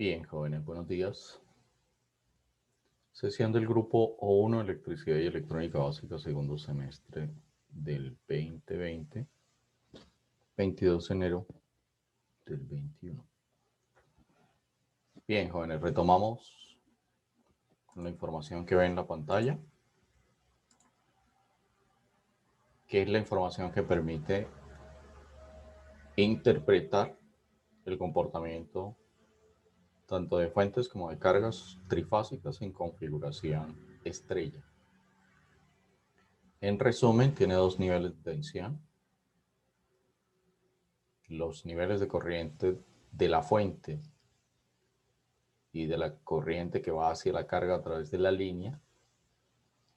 Bien, jóvenes, buenos días. Sesión del grupo O1, Electricidad y Electrónica Básica, segundo semestre del 2020, 22 de enero del 21. Bien, jóvenes, retomamos con la información que ven en la pantalla, que es la información que permite interpretar el comportamiento tanto de fuentes como de cargas trifásicas en configuración estrella. En resumen, tiene dos niveles de tensión. Los niveles de corriente de la fuente y de la corriente que va hacia la carga a través de la línea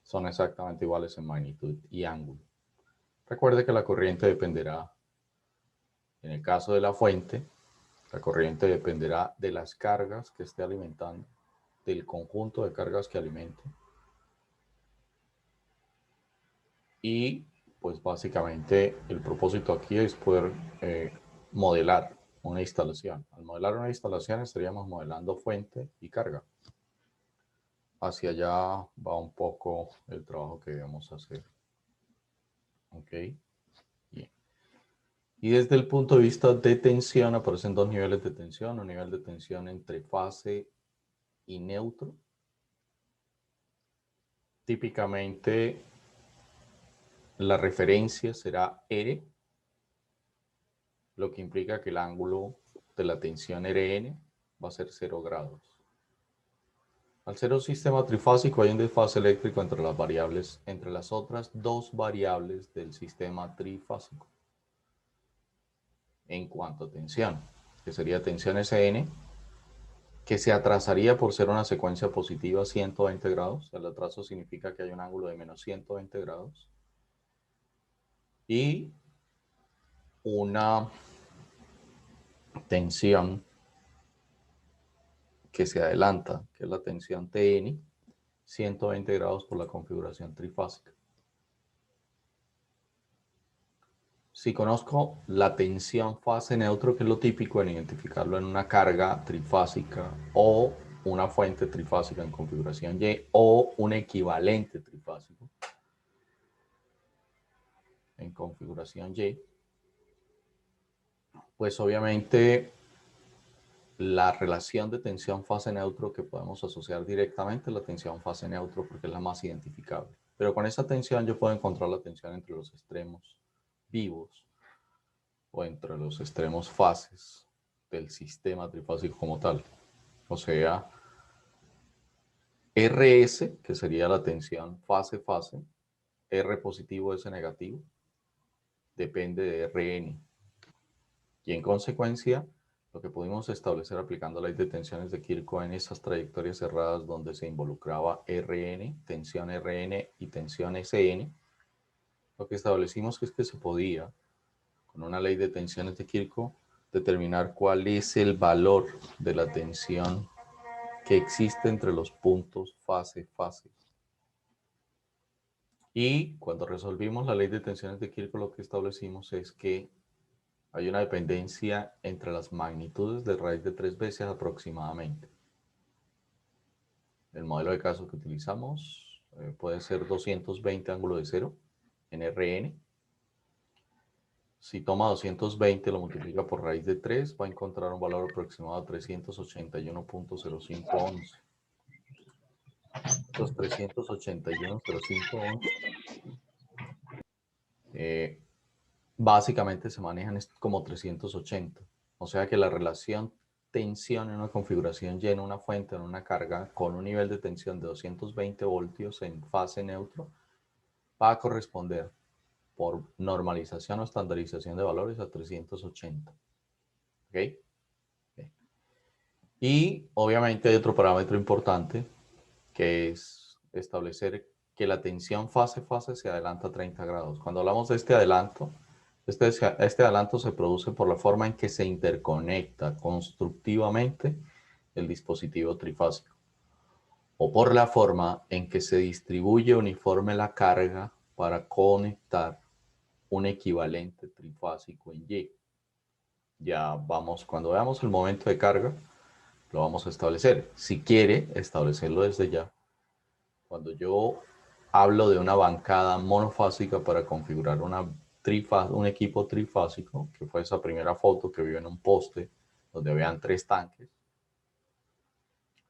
son exactamente iguales en magnitud y ángulo. Recuerde que la corriente dependerá, en el caso de la fuente, la corriente dependerá de las cargas que esté alimentando, del conjunto de cargas que alimente. Y pues básicamente el propósito aquí es poder modelar una instalación. Al modelar una instalación estaríamos modelando fuente y carga. Hacia allá va un poco el trabajo que debemos hacer. Ok, bien. Y desde el punto de vista de tensión aparecen dos niveles de tensión. Un nivel de tensión entre fase y neutro. Típicamente la referencia será R, lo que implica que el ángulo de la tensión Rn va a ser 0 grados. Al ser un sistema trifásico hay un desfase eléctrico entre las variables, entre las otras dos variables del sistema trifásico. En cuanto a tensión, que sería tensión Sn, que se atrasaría por ser una secuencia positiva 120 grados. El atraso significa que hay un ángulo de menos 120 grados. Y una tensión que se adelanta, que es la tensión Tn, 120 grados por la configuración trifásica. Si conozco la tensión fase neutro, que es lo típico en identificarlo en una carga trifásica o una fuente trifásica en configuración Y o un equivalente trifásico en configuración Y, pues obviamente la relación de tensión fase neutro que podemos asociar directamente a la tensión fase neutro porque es la más identificable. Pero con esa tensión yo puedo encontrar la tensión entre los extremos vivos o entre los extremos fases del sistema trifásico como tal. O sea, RS, que sería la tensión fase-fase, R positivo, S negativo, depende de Rn. Y en consecuencia, lo que pudimos establecer aplicando la ley de tensiones de Kirchhoff en esas trayectorias cerradas donde se involucraba Rn, tensión Rn y tensión Sn, lo que establecimos es que se podía, con una ley de tensiones de Kirchhoff, determinar cuál es el valor de la tensión que existe entre los puntos fase-fase. Y cuando resolvimos la ley de tensiones de Kirchhoff, lo que establecimos es que hay una dependencia entre las magnitudes de raíz de 3 veces aproximadamente. El modelo de caso que utilizamos puede ser 220 ángulo de cero en Rn. Si toma 220 y lo multiplica por raíz de 3, va a encontrar un valor aproximado de 381.0511. Estos 381.0511 básicamente se manejan como 380. O sea que la relación tensión en una configuración Y en una fuente, en una carga, con un nivel de tensión de 220 voltios en fase neutro, va a corresponder por normalización o estandarización de valores a 380. ¿Ok? Y obviamente hay otro parámetro importante que es establecer que la tensión fase-fase se adelanta a 30 grados. Cuando hablamos de este adelanto, este adelanto se produce por la forma en que se interconecta constructivamente el dispositivo trifásico o por la forma en que se distribuye uniforme la carga para conectar un equivalente trifásico en Y. Ya vamos, cuando veamos el momento de carga, lo vamos a establecer. Si quiere establecerlo desde ya, cuando yo hablo de una bancada monofásica para configurar un equipo trifásico, que fue esa primera foto que vio en un poste donde vean 3 tanques,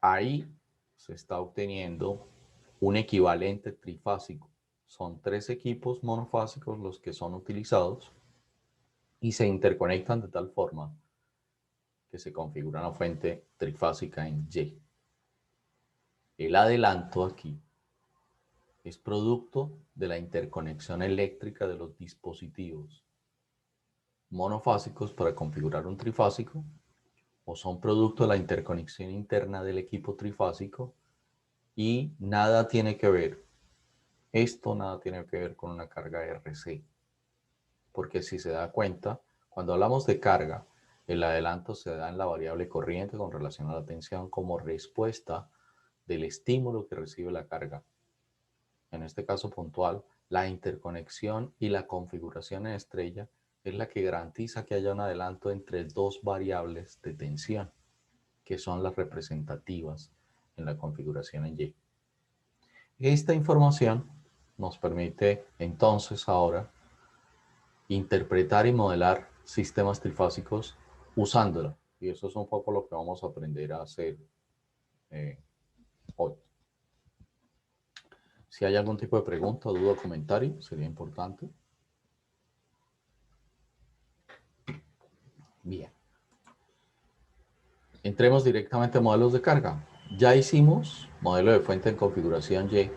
ahí se está obteniendo un equivalente trifásico. Son 3 equipos monofásicos los que son utilizados y se interconectan de tal forma que se configura una fuente trifásica en Y. El adelanto aquí es producto de la interconexión eléctrica de los dispositivos monofásicos para configurar un trifásico, o son producto de la interconexión interna del equipo trifásico, y nada tiene que ver, esto nada tiene que ver con una carga RC, porque si se da cuenta, cuando hablamos de carga, el adelanto se da en la variable corriente con relación a la tensión como respuesta del estímulo que recibe la carga. En este caso puntual, la interconexión y la configuración en estrella es la que garantiza que haya un adelanto entre 2 variables de tensión, que son las representativas en la configuración en Y. Esta información nos permite entonces ahora interpretar y modelar sistemas trifásicos usándola. Y eso es un poco lo que vamos a aprender a hacer hoy. Si hay algún tipo de pregunta, duda o comentario, sería importante. Bien. Entremos directamente a modelos de carga. Ya hicimos modelo de fuente en configuración Y.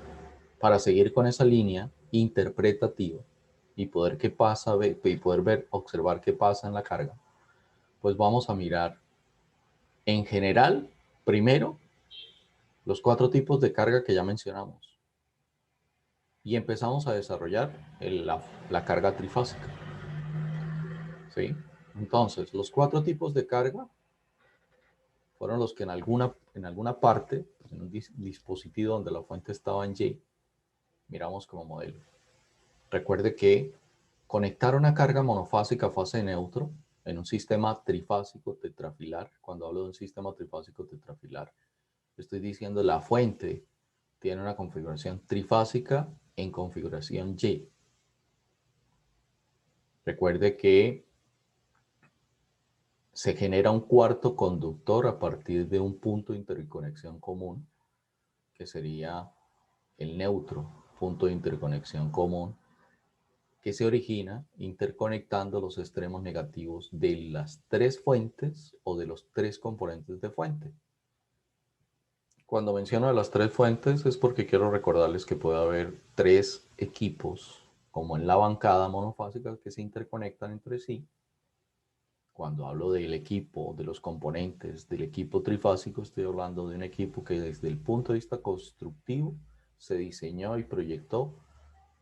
Para seguir con esa línea interpretativa y poder observar qué pasa en la carga, pues vamos a mirar en general, primero, los 4 tipos de carga que ya mencionamos. Y empezamos a desarrollar la carga trifásica. ¿Sí? Entonces, los 4 tipos de carga fueron los que en alguna parte, en un dispositivo donde la fuente estaba en Y, miramos como modelo. Recuerde que conectar una carga monofásica a fase neutro en un sistema trifásico tetrafilar, cuando hablo de un sistema trifásico tetrafilar, estoy diciendo la fuente tiene una configuración trifásica en configuración Y. Recuerde que se genera un cuarto conductor a partir de un punto de interconexión común, que sería el neutro, punto de interconexión común, que se origina interconectando los extremos negativos de las 3 fuentes o de los 3 componentes de fuente. Cuando menciono las 3 fuentes es porque quiero recordarles que puede haber 3 equipos, como en la bancada monofásica, que se interconectan entre sí. Cuando hablo del equipo, de los componentes del equipo trifásico, estoy hablando de un equipo que desde el punto de vista constructivo se diseñó y proyectó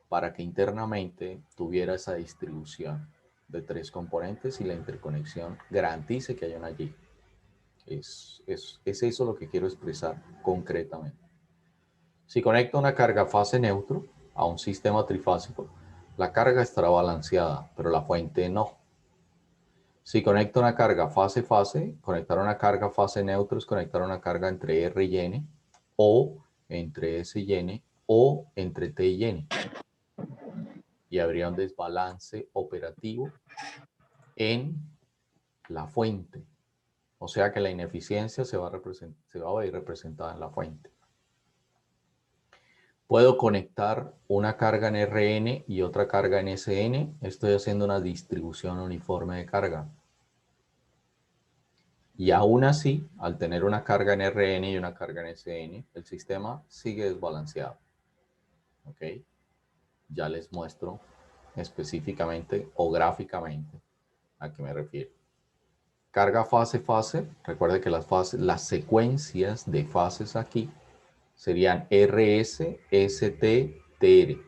para que internamente tuviera esa distribución de 3 componentes y la interconexión garantice que haya una Y. Es eso lo que quiero expresar concretamente. Si conecto una carga fase neutro a un sistema trifásico, la carga estará balanceada, pero la fuente no. Si conecto una carga fase-fase, conectar una carga fase neutro es conectar una carga entre R y N, o entre S y N, o entre T y N. Y habría un desbalance operativo en la fuente. O sea que la ineficiencia se va a ver representada en la fuente. Puedo conectar una carga en Rn y otra carga en Sn. Estoy haciendo una distribución uniforme de carga. Y aún así, al tener una carga en Rn y una carga en Sn, el sistema sigue desbalanceado. ¿Ok? Ya les muestro específicamente o gráficamente a qué me refiero. Carga fase-fase. Recuerde que las secuencias de fases aquí serían RS, ST, TR.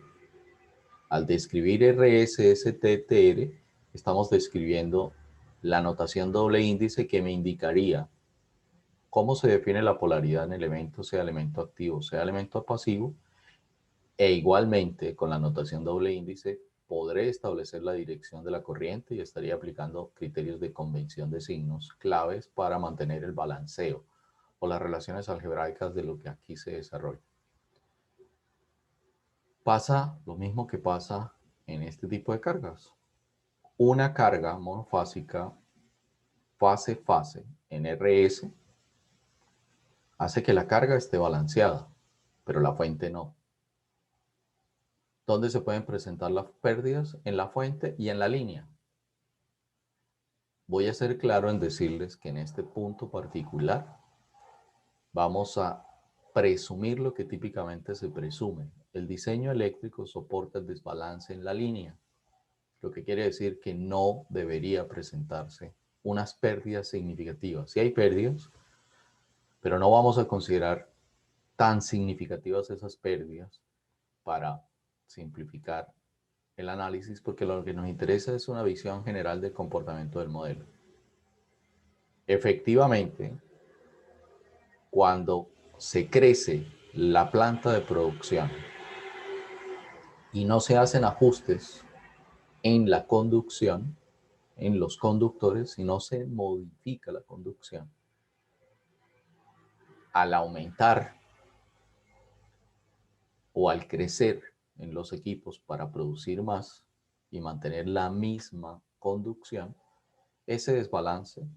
Al describir RS, ST, TR, estamos describiendo la notación doble índice que me indicaría cómo se define la polaridad en elemento, sea elemento activo, sea elemento pasivo, e igualmente con la notación doble índice podré establecer la dirección de la corriente y estaría aplicando criterios de convención de signos claves para mantener el balanceo. o las relaciones algebraicas de lo que aquí se desarrolla. Pasa lo mismo que pasa en este tipo de cargas. Una carga monofásica fase-fase en RS hace que la carga esté balanceada, pero la fuente no. ¿Dónde se pueden presentar las pérdidas? En la fuente y en la línea. Voy a ser claro en decirles que en este punto particular vamos a presumir lo que típicamente se presume. El diseño eléctrico soporta el desbalance en la línea, lo que quiere decir que no debería presentarse unas pérdidas significativas. Sí hay pérdidas, pero no vamos a considerar tan significativas esas pérdidas para simplificar el análisis, porque lo que nos interesa es una visión general del comportamiento del modelo. Efectivamente, cuando se crece la planta de producción y no se hacen ajustes en la conducción, en los conductores, y no se modifica la conducción, al aumentar o al crecer en los equipos para producir más y mantener la misma conducción, ese desbalance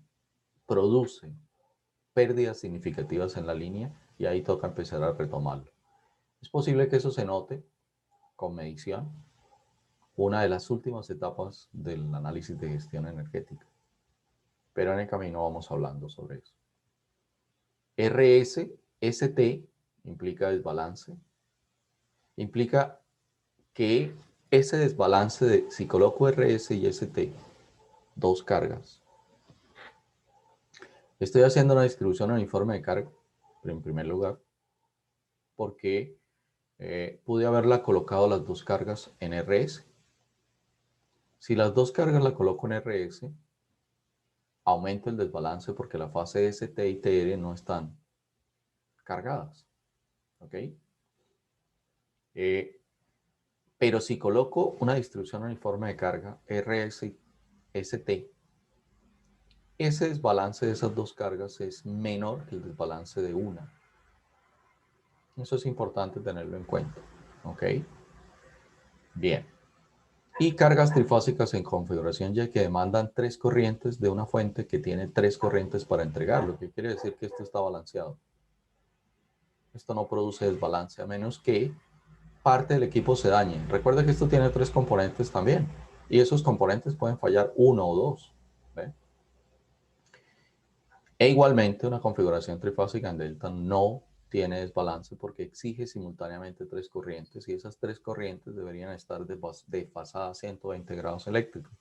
produce pérdidas significativas en la línea y ahí toca empezar a retomarlo. Es posible que eso se note con medición, una de las últimas etapas del análisis de gestión energética, pero en el camino vamos hablando sobre eso. RS-ST implica desbalance, implica que ese desbalance de, si coloco RS y ST, dos cargas, estoy haciendo una distribución uniforme de carga, pero en primer lugar, porque pude haberla colocado las dos cargas en RS. Si las dos cargas la coloco en RS, aumento el desbalance porque la fase ST y TR no están cargadas. ¿Ok? Pero si coloco una distribución uniforme de carga, RS y ST, ese desbalance de esas dos cargas es menor que el desbalance de una. Eso es importante tenerlo en cuenta. ¿Ok? Bien. Y cargas trifásicas en configuración ya que demandan tres corrientes de una fuente que tiene tres corrientes para entregar, lo que quiere decir que esto está balanceado. Esto no produce desbalance a menos que parte del equipo se dañe. Recuerda que esto tiene tres componentes también y esos componentes pueden fallar uno o dos. ¿Ve? E igualmente una configuración trifásica en delta no tiene desbalance porque exige simultáneamente tres corrientes y esas tres corrientes deberían estar desfasadas a 120 grados eléctricos.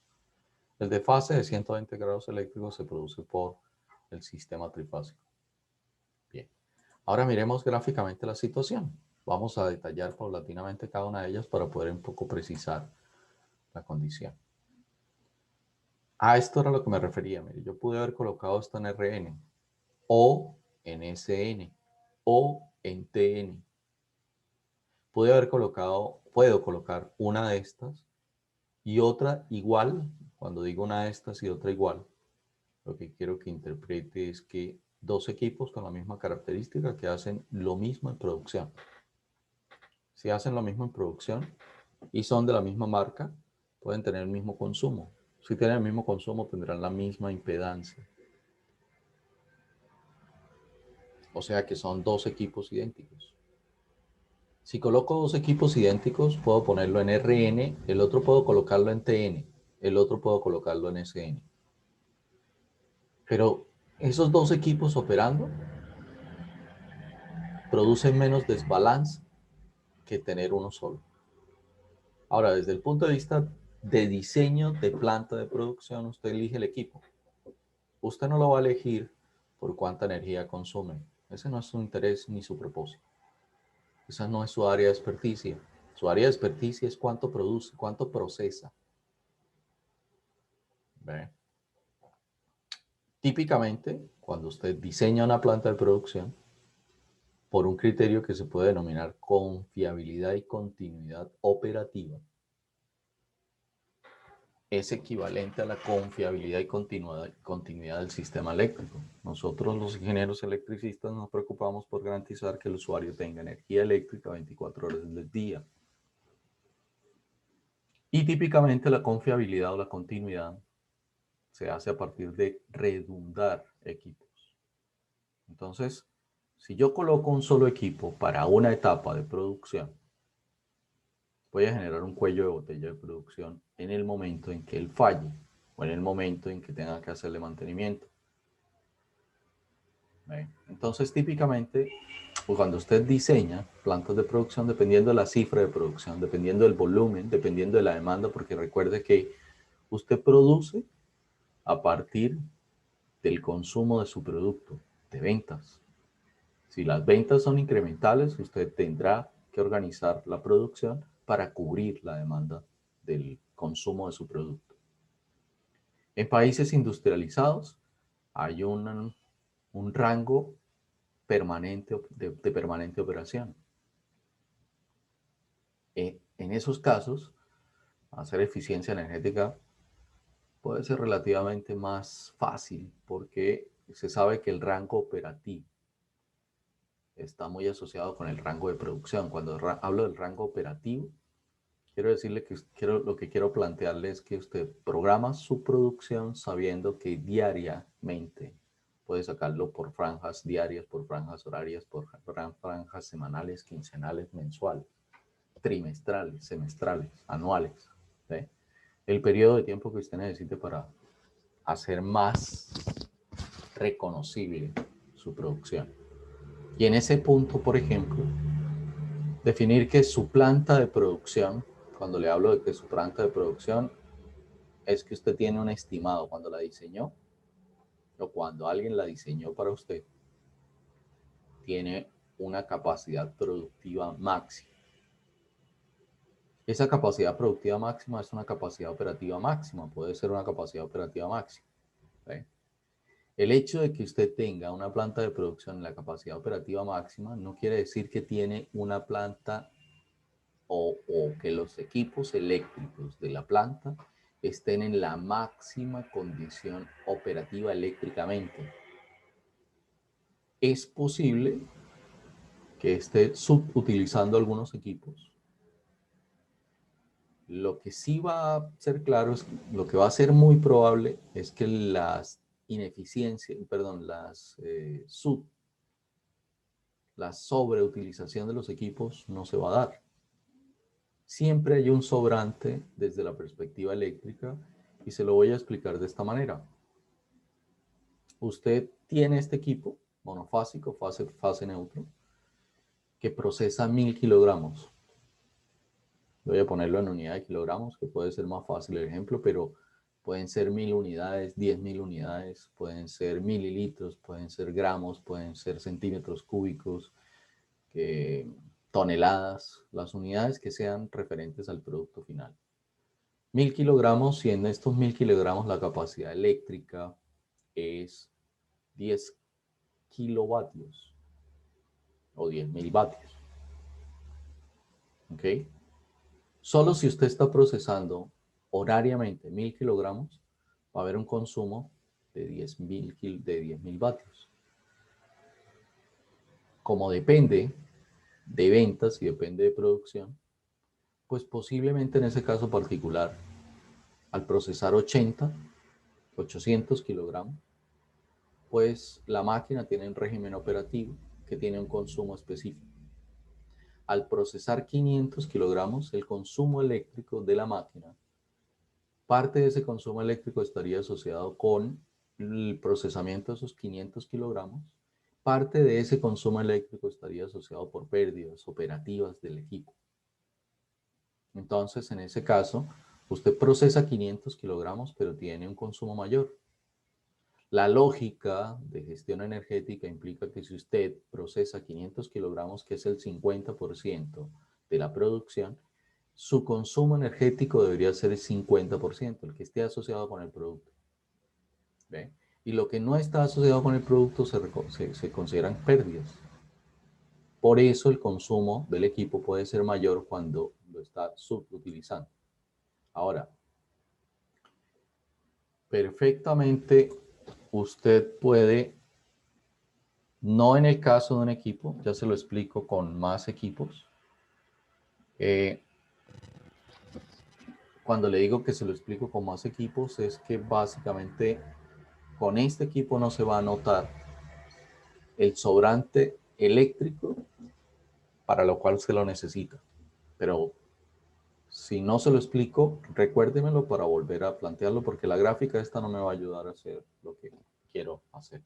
El desfase de 120 grados eléctricos se produce por el sistema trifásico. Bien. Ahora miremos gráficamente la situación. Vamos a detallar paulatinamente cada una de ellas para poder un poco precisar la condición. A esto era lo que me refería. Mire, yo pude haber colocado esto en RN o en SN o en TN. Puedo colocar una de estas y otra igual. Cuando digo una de estas y otra igual, lo que quiero que interprete es que dos equipos con la misma característica que hacen lo mismo en producción. Si hacen lo mismo en producción y son de la misma marca, pueden tener el mismo consumo. Si tienen el mismo consumo, tendrán la misma impedancia. O sea que son dos equipos idénticos. Si coloco dos equipos idénticos, puedo ponerlo en RN, el otro puedo colocarlo en TN, el otro puedo colocarlo en SN. Pero esos dos equipos operando producen menos desbalance que tener uno solo. Ahora, desde el punto de vista de diseño de planta de producción, usted elige el equipo. Usted no lo va a elegir por cuánta energía consume. Ese no es su interés ni su propósito. Esa no es su área de experticia. Su área de experticia es cuánto produce, cuánto procesa. ¿Ve? Típicamente, cuando usted diseña una planta de producción, por un criterio que se puede denominar confiabilidad y continuidad operativa, es equivalente a la confiabilidad y continuidad del sistema eléctrico. Nosotros los ingenieros electricistas nos preocupamos por garantizar que el usuario tenga energía eléctrica 24 horas del día. Y típicamente la confiabilidad o la continuidad se hace a partir de redundar equipos. Entonces, si yo coloco un solo equipo para una etapa de producción, voy a generar un cuello de botella de producción en el momento en que él falle o en el momento en que tenga que hacerle mantenimiento. Entonces, típicamente, cuando usted diseña plantas de producción, dependiendo de la cifra de producción, dependiendo del volumen, dependiendo de la demanda, porque recuerde que usted produce a partir del consumo de su producto, de ventas. Si las ventas son incrementales, usted tendrá que organizar la producción para cubrir la demanda del consumo de su producto. En países industrializados hay un rango permanente de permanente operación. En esos casos, hacer eficiencia energética puede ser relativamente más fácil porque se sabe que el rango operativo está muy asociado con el rango de producción. Cuando hablo del rango operativo, quiero decirle que lo que quiero plantearle es que usted programa su producción sabiendo que diariamente puede sacarlo por franjas diarias, por franjas horarias, por franjas semanales, quincenales, mensuales, trimestrales, semestrales, anuales. ¿Sí? El periodo de tiempo que usted necesite para hacer más reconocible su producción. Y en ese punto, por ejemplo, definir que su planta de producción, cuando le hablo de que su planta de producción es que usted tiene un estimado cuando la diseñó o cuando alguien la diseñó para usted, tiene una capacidad productiva máxima. Esa capacidad productiva máxima es una capacidad operativa máxima, puede ser una capacidad operativa máxima. ¿Sí? El hecho de que usted tenga una planta de producción en la capacidad operativa máxima no quiere decir que tiene una planta o que los equipos eléctricos de la planta estén en la máxima condición operativa eléctricamente. Es posible que esté subutilizando algunos equipos. Lo que sí va a ser claro, lo que va a ser muy probable es que las ineficiencias, perdón, la sobreutilización de los equipos no se va a dar. Siempre hay un sobrante desde la perspectiva eléctrica y se lo voy a explicar de esta manera. Usted tiene este equipo monofásico, fase neutro, que procesa 1000 kilogramos. Voy a ponerlo en unidad de kilogramos, que puede ser más fácil el ejemplo, pero pueden ser 1000 unidades, 10.000 unidades, pueden ser mililitros, pueden ser gramos, pueden ser centímetros cúbicos, toneladas, las unidades que sean referentes al producto final. 1000 kilogramos, y en estos 1000 kilogramos la capacidad eléctrica es 10 kilovatios o 10.000 vatios. ¿Ok? Solo si usted está procesando horariamente 1000 kilogramos, va a haber un consumo de 10.000 vatios. Como depende de ventas y depende de producción, pues posiblemente en ese caso particular, al procesar 800 kilogramos, pues la máquina tiene un régimen operativo que tiene un consumo específico. Al procesar 500 kilogramos, el consumo eléctrico de la máquina, parte de ese consumo eléctrico estaría asociado con el procesamiento de esos 500 kilogramos. Parte de ese consumo eléctrico estaría asociado por pérdidas operativas del equipo. Entonces, en ese caso, usted procesa 500 kilogramos, pero tiene un consumo mayor. La lógica de gestión energética implica que si usted procesa 500 kilogramos, que es el 50% de la producción, su consumo energético debería ser el 50%, el que esté asociado con el producto. ¿Ve? Y lo que no está asociado con el producto se consideran pérdidas. Por eso el consumo del equipo puede ser mayor cuando lo está subutilizando. Ahora, perfectamente usted puede, no en el caso de un equipo, ya se lo explico con más equipos. Cuando le digo que se lo explico con más equipos, es que básicamente con este equipo no se va a notar el sobrante eléctrico para lo cual se lo necesita. Pero si no se lo explico, recuérdemelo para volver a plantearlo, porque la gráfica esta no me va a ayudar a hacer lo que quiero hacer.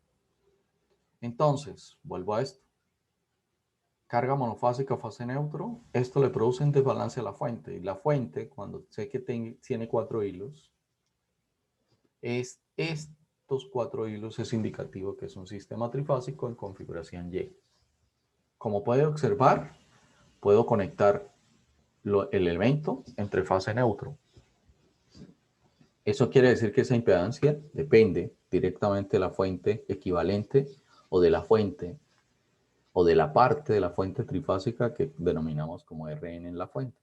Entonces, vuelvo a esto. Carga monofásica, fase neutro. Esto le produce un desbalance a la fuente. Y la fuente, cuando sé que tiene 4 hilos, estos 4 hilos es indicativo que es un sistema trifásico en configuración Y. Como puede observar, puedo conectar el elemento entre fase neutro. Eso quiere decir que esa impedancia depende directamente de la fuente equivalente o de la fuente o de la parte de la fuente trifásica que denominamos como Rn en la fuente.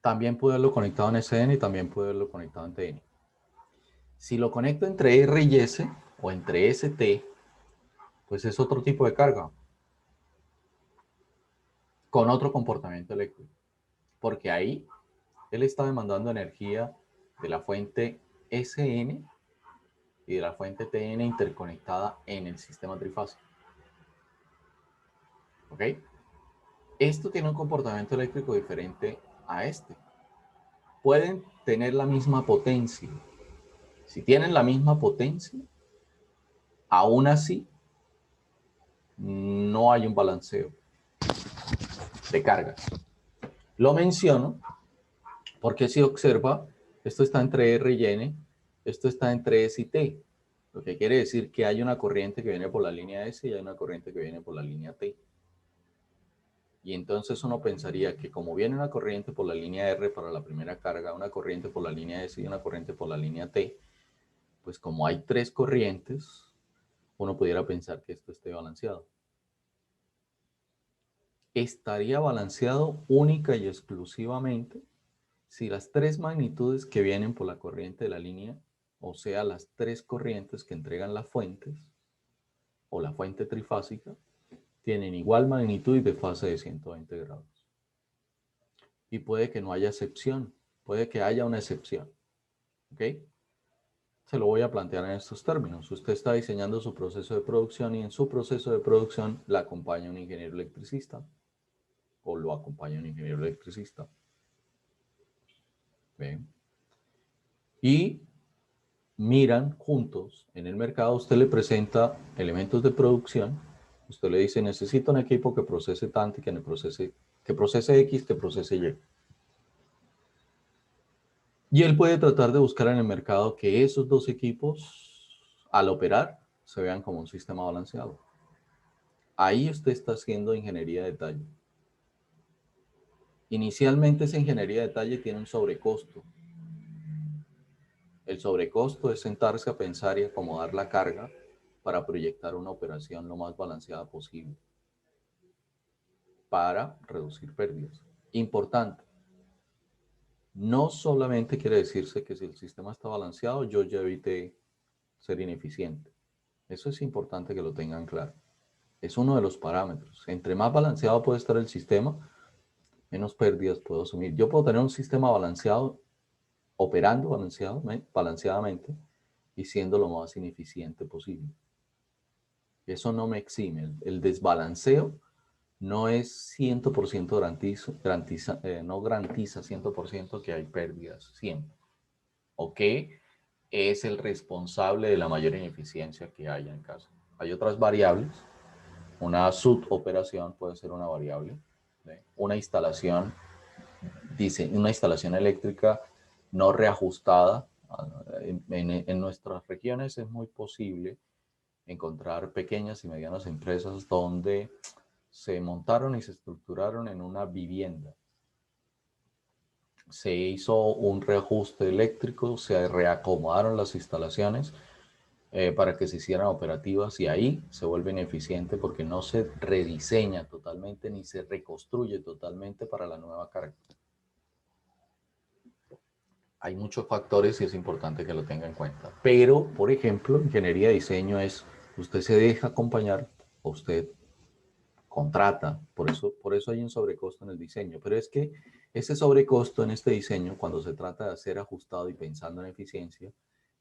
También puedo verlo conectado en Sn y también puedo verlo conectado en Tn. Si lo conecto entre R y S o entre St, pues es otro tipo de carga con otro comportamiento eléctrico. Porque ahí él está demandando energía de la fuente Sn y de la fuente Tn interconectada en el sistema trifásico. ¿Ok? Esto tiene un comportamiento eléctrico diferente a este. Pueden tener la misma potencia. Si tienen la misma potencia, aún así no hay un balanceo de cargas. Lo menciono porque si observa, esto está entre R y N, esto está entre S y T, lo que quiere decir que hay una corriente que viene por la línea S y hay una corriente que viene por la línea T. Y entonces uno pensaría que como viene una corriente por la línea R para la primera carga, una corriente por la línea S y una corriente por la línea T, pues como hay 3 corrientes, uno pudiera pensar que esto esté balanceado. Estaría balanceado única y exclusivamente si las 3 magnitudes que vienen por la corriente de la línea, o sea, las 3 corrientes que entregan las fuentes, o la fuente trifásica, tienen igual magnitud y de fase de 120 grados. Y puede que no haya excepción, puede que haya una excepción. ¿Ok? Se lo voy a plantear en estos términos. Usted está diseñando su proceso de producción y en su proceso de producción la acompaña un ingeniero electricista o lo acompaña un ingeniero electricista. ¿Ven? Y miran juntos en el mercado, usted le presenta elementos de producción, usted le dice necesito un equipo que procese tanto y que procese X, que procese Y. Y él puede tratar de buscar en el mercado que esos dos equipos, al operar, se vean como un sistema balanceado. Ahí usted está haciendo ingeniería de detalle. Inicialmente esa ingeniería de detalle tiene un sobrecosto. El sobrecosto es sentarse a pensar y acomodar la carga para proyectar una operación lo más balanceada posible para reducir pérdidas. Importante, no solamente quiere decirse que si el sistema está balanceado, yo ya evité ser ineficiente. Eso es importante que lo tengan claro. Es uno de los parámetros. Entre más balanceado puede estar el sistema, menos pérdidas puedo asumir. Yo puedo tener un sistema balanceado, operando balanceadamente y siendo lo más ineficiente posible. Eso no me exime. El desbalanceo no es 100% no garantiza 100% que hay pérdidas siempre. O que es el responsable de la mayor ineficiencia que haya en casa. Hay otras variables. Una suboperación puede ser una variable. ¿Sí? Una instalación eléctrica no reajustada. En nuestras regiones es muy posible encontrar pequeñas y medianas empresas donde se montaron y se estructuraron en una vivienda. Se hizo un reajuste eléctrico, se reacomodaron las instalaciones para que se hicieran operativas y ahí se vuelven eficientes porque no se rediseña totalmente ni se reconstruye totalmente para la nueva carga. hay muchos factores y es importante que lo tenga en cuenta. Pero, por ejemplo, ingeniería de diseño es, usted se deja acompañar, o usted contrata, por eso hay un sobrecosto en el diseño, pero es que ese sobrecosto en este diseño, cuando se trata de hacer ajustado y pensando en eficiencia,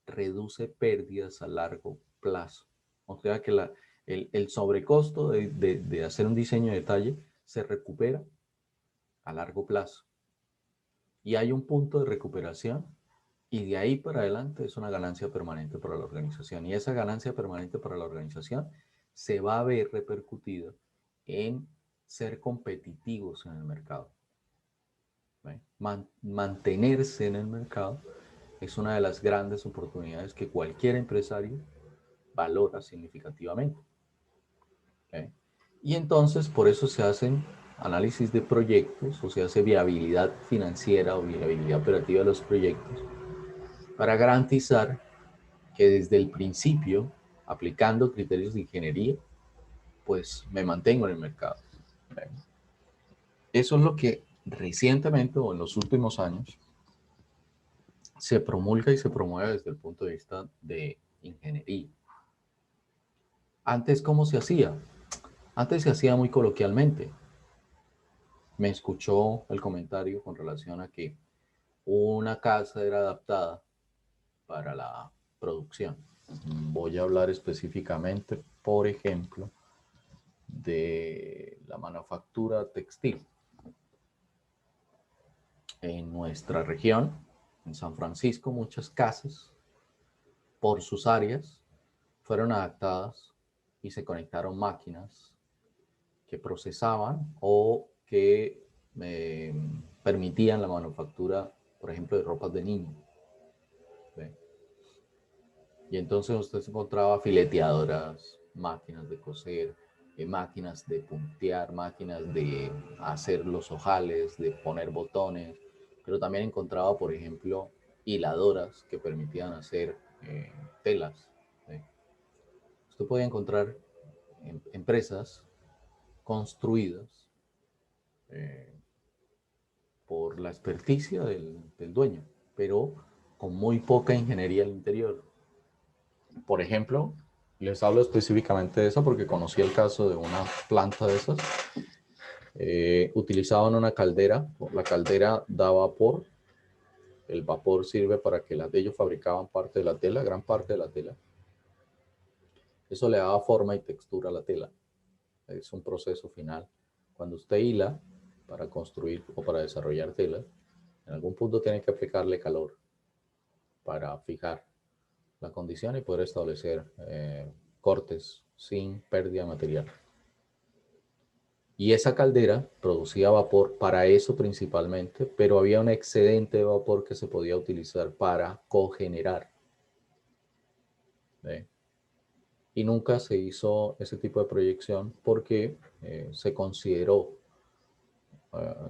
reduce pérdidas a largo plazo. O sea que el sobrecosto de hacer un diseño de detalle se recupera a largo plazo. Y hay un punto de recuperación y de ahí para adelante es una ganancia permanente para la organización. Y esa ganancia permanente para la organización se va a ver repercutida en ser competitivos en el mercado. Mantenerse en el mercado es una de las grandes oportunidades que cualquier empresario valora significativamente. ¿Okay? Y entonces por eso se hacen análisis de proyectos, o se hace viabilidad financiera o viabilidad operativa de los proyectos, para garantizar que desde el principio, aplicando criterios de ingeniería, pues me mantengo en el mercado. Eso es lo que recientemente o en los últimos años se promulga y se promueve desde el punto de vista de ingeniería. Antes, ¿cómo se hacía? Antes se hacía muy coloquialmente. Me escuchó el comentario con relación a que una casa era adaptada para la producción. Voy a hablar específicamente, por ejemplo, de la manufactura textil. En nuestra región, en San Francisco, muchas casas, por sus áreas, fueron adaptadas y se conectaron máquinas que procesaban o que permitían la manufactura, por ejemplo, de ropas de niño. ¿Sí? Y entonces usted se encontraba fileteadoras, máquinas de coser, máquinas de puntear, máquinas de hacer los ojales, de poner botones, pero también encontraba, por ejemplo, hiladoras que permitían hacer telas. ¿Sí? Usted podía encontrar empresas construidas eh, por la experticia del dueño, pero con muy poca ingeniería al interior. Por ejemplo, les hablo específicamente de eso porque conocí el caso de una planta de esas. Utilizaban una caldera, la caldera da vapor, el vapor sirve para que ellos fabricaban parte de la tela, gran parte de la tela. Eso le daba forma y textura a la tela. Es un proceso final. Cuando usted hila para construir o para desarrollar telas, en algún punto tiene que aplicarle calor para fijar la condición y poder establecer cortes sin pérdida de material. Y esa caldera producía vapor para eso principalmente, pero había un excedente de vapor que se podía utilizar para cogenerar. ¿Ve? Y nunca se hizo ese tipo de proyección porque se consideró,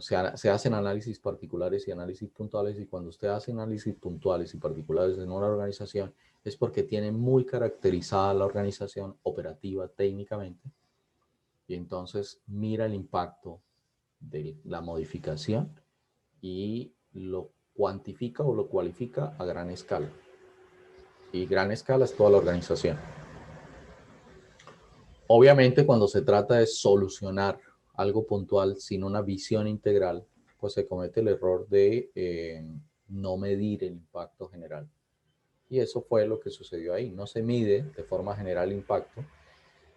se hacen análisis particulares y análisis puntuales, y cuando usted hace análisis puntuales y particulares en una organización es porque tiene muy caracterizada la organización operativa técnicamente, y entonces mira el impacto de la modificación y lo cuantifica o lo cualifica a gran escala. Y gran escala es toda la organización. Obviamente, cuando se trata de solucionar algo puntual sin una visión integral, pues se comete el error de no medir el impacto general. Y eso fue lo que sucedió ahí. No se mide de forma general el impacto,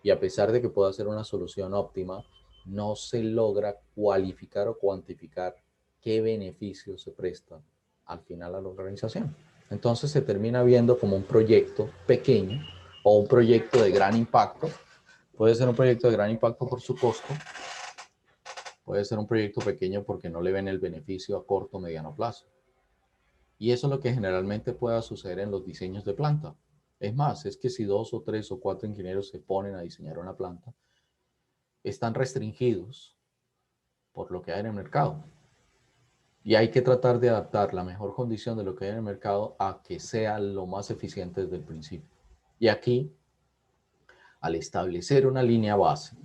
y a pesar de que pueda ser una solución óptima, no se logra cualificar o cuantificar qué beneficios se prestan al final a la organización. Entonces se termina viendo como un proyecto pequeño o un proyecto de gran impacto. Puede ser un proyecto de gran impacto por su costo, puede ser un proyecto pequeño porque no le ven el beneficio a corto o mediano plazo. Y eso es lo que generalmente pueda suceder en los diseños de planta. Es más, es que si 2 o 3 o 4 ingenieros se ponen a diseñar una planta, están restringidos por lo que hay en el mercado. Y hay que tratar de adaptar la mejor condición de lo que hay en el mercado a que sea lo más eficiente desde el principio. Y aquí, al establecer una línea base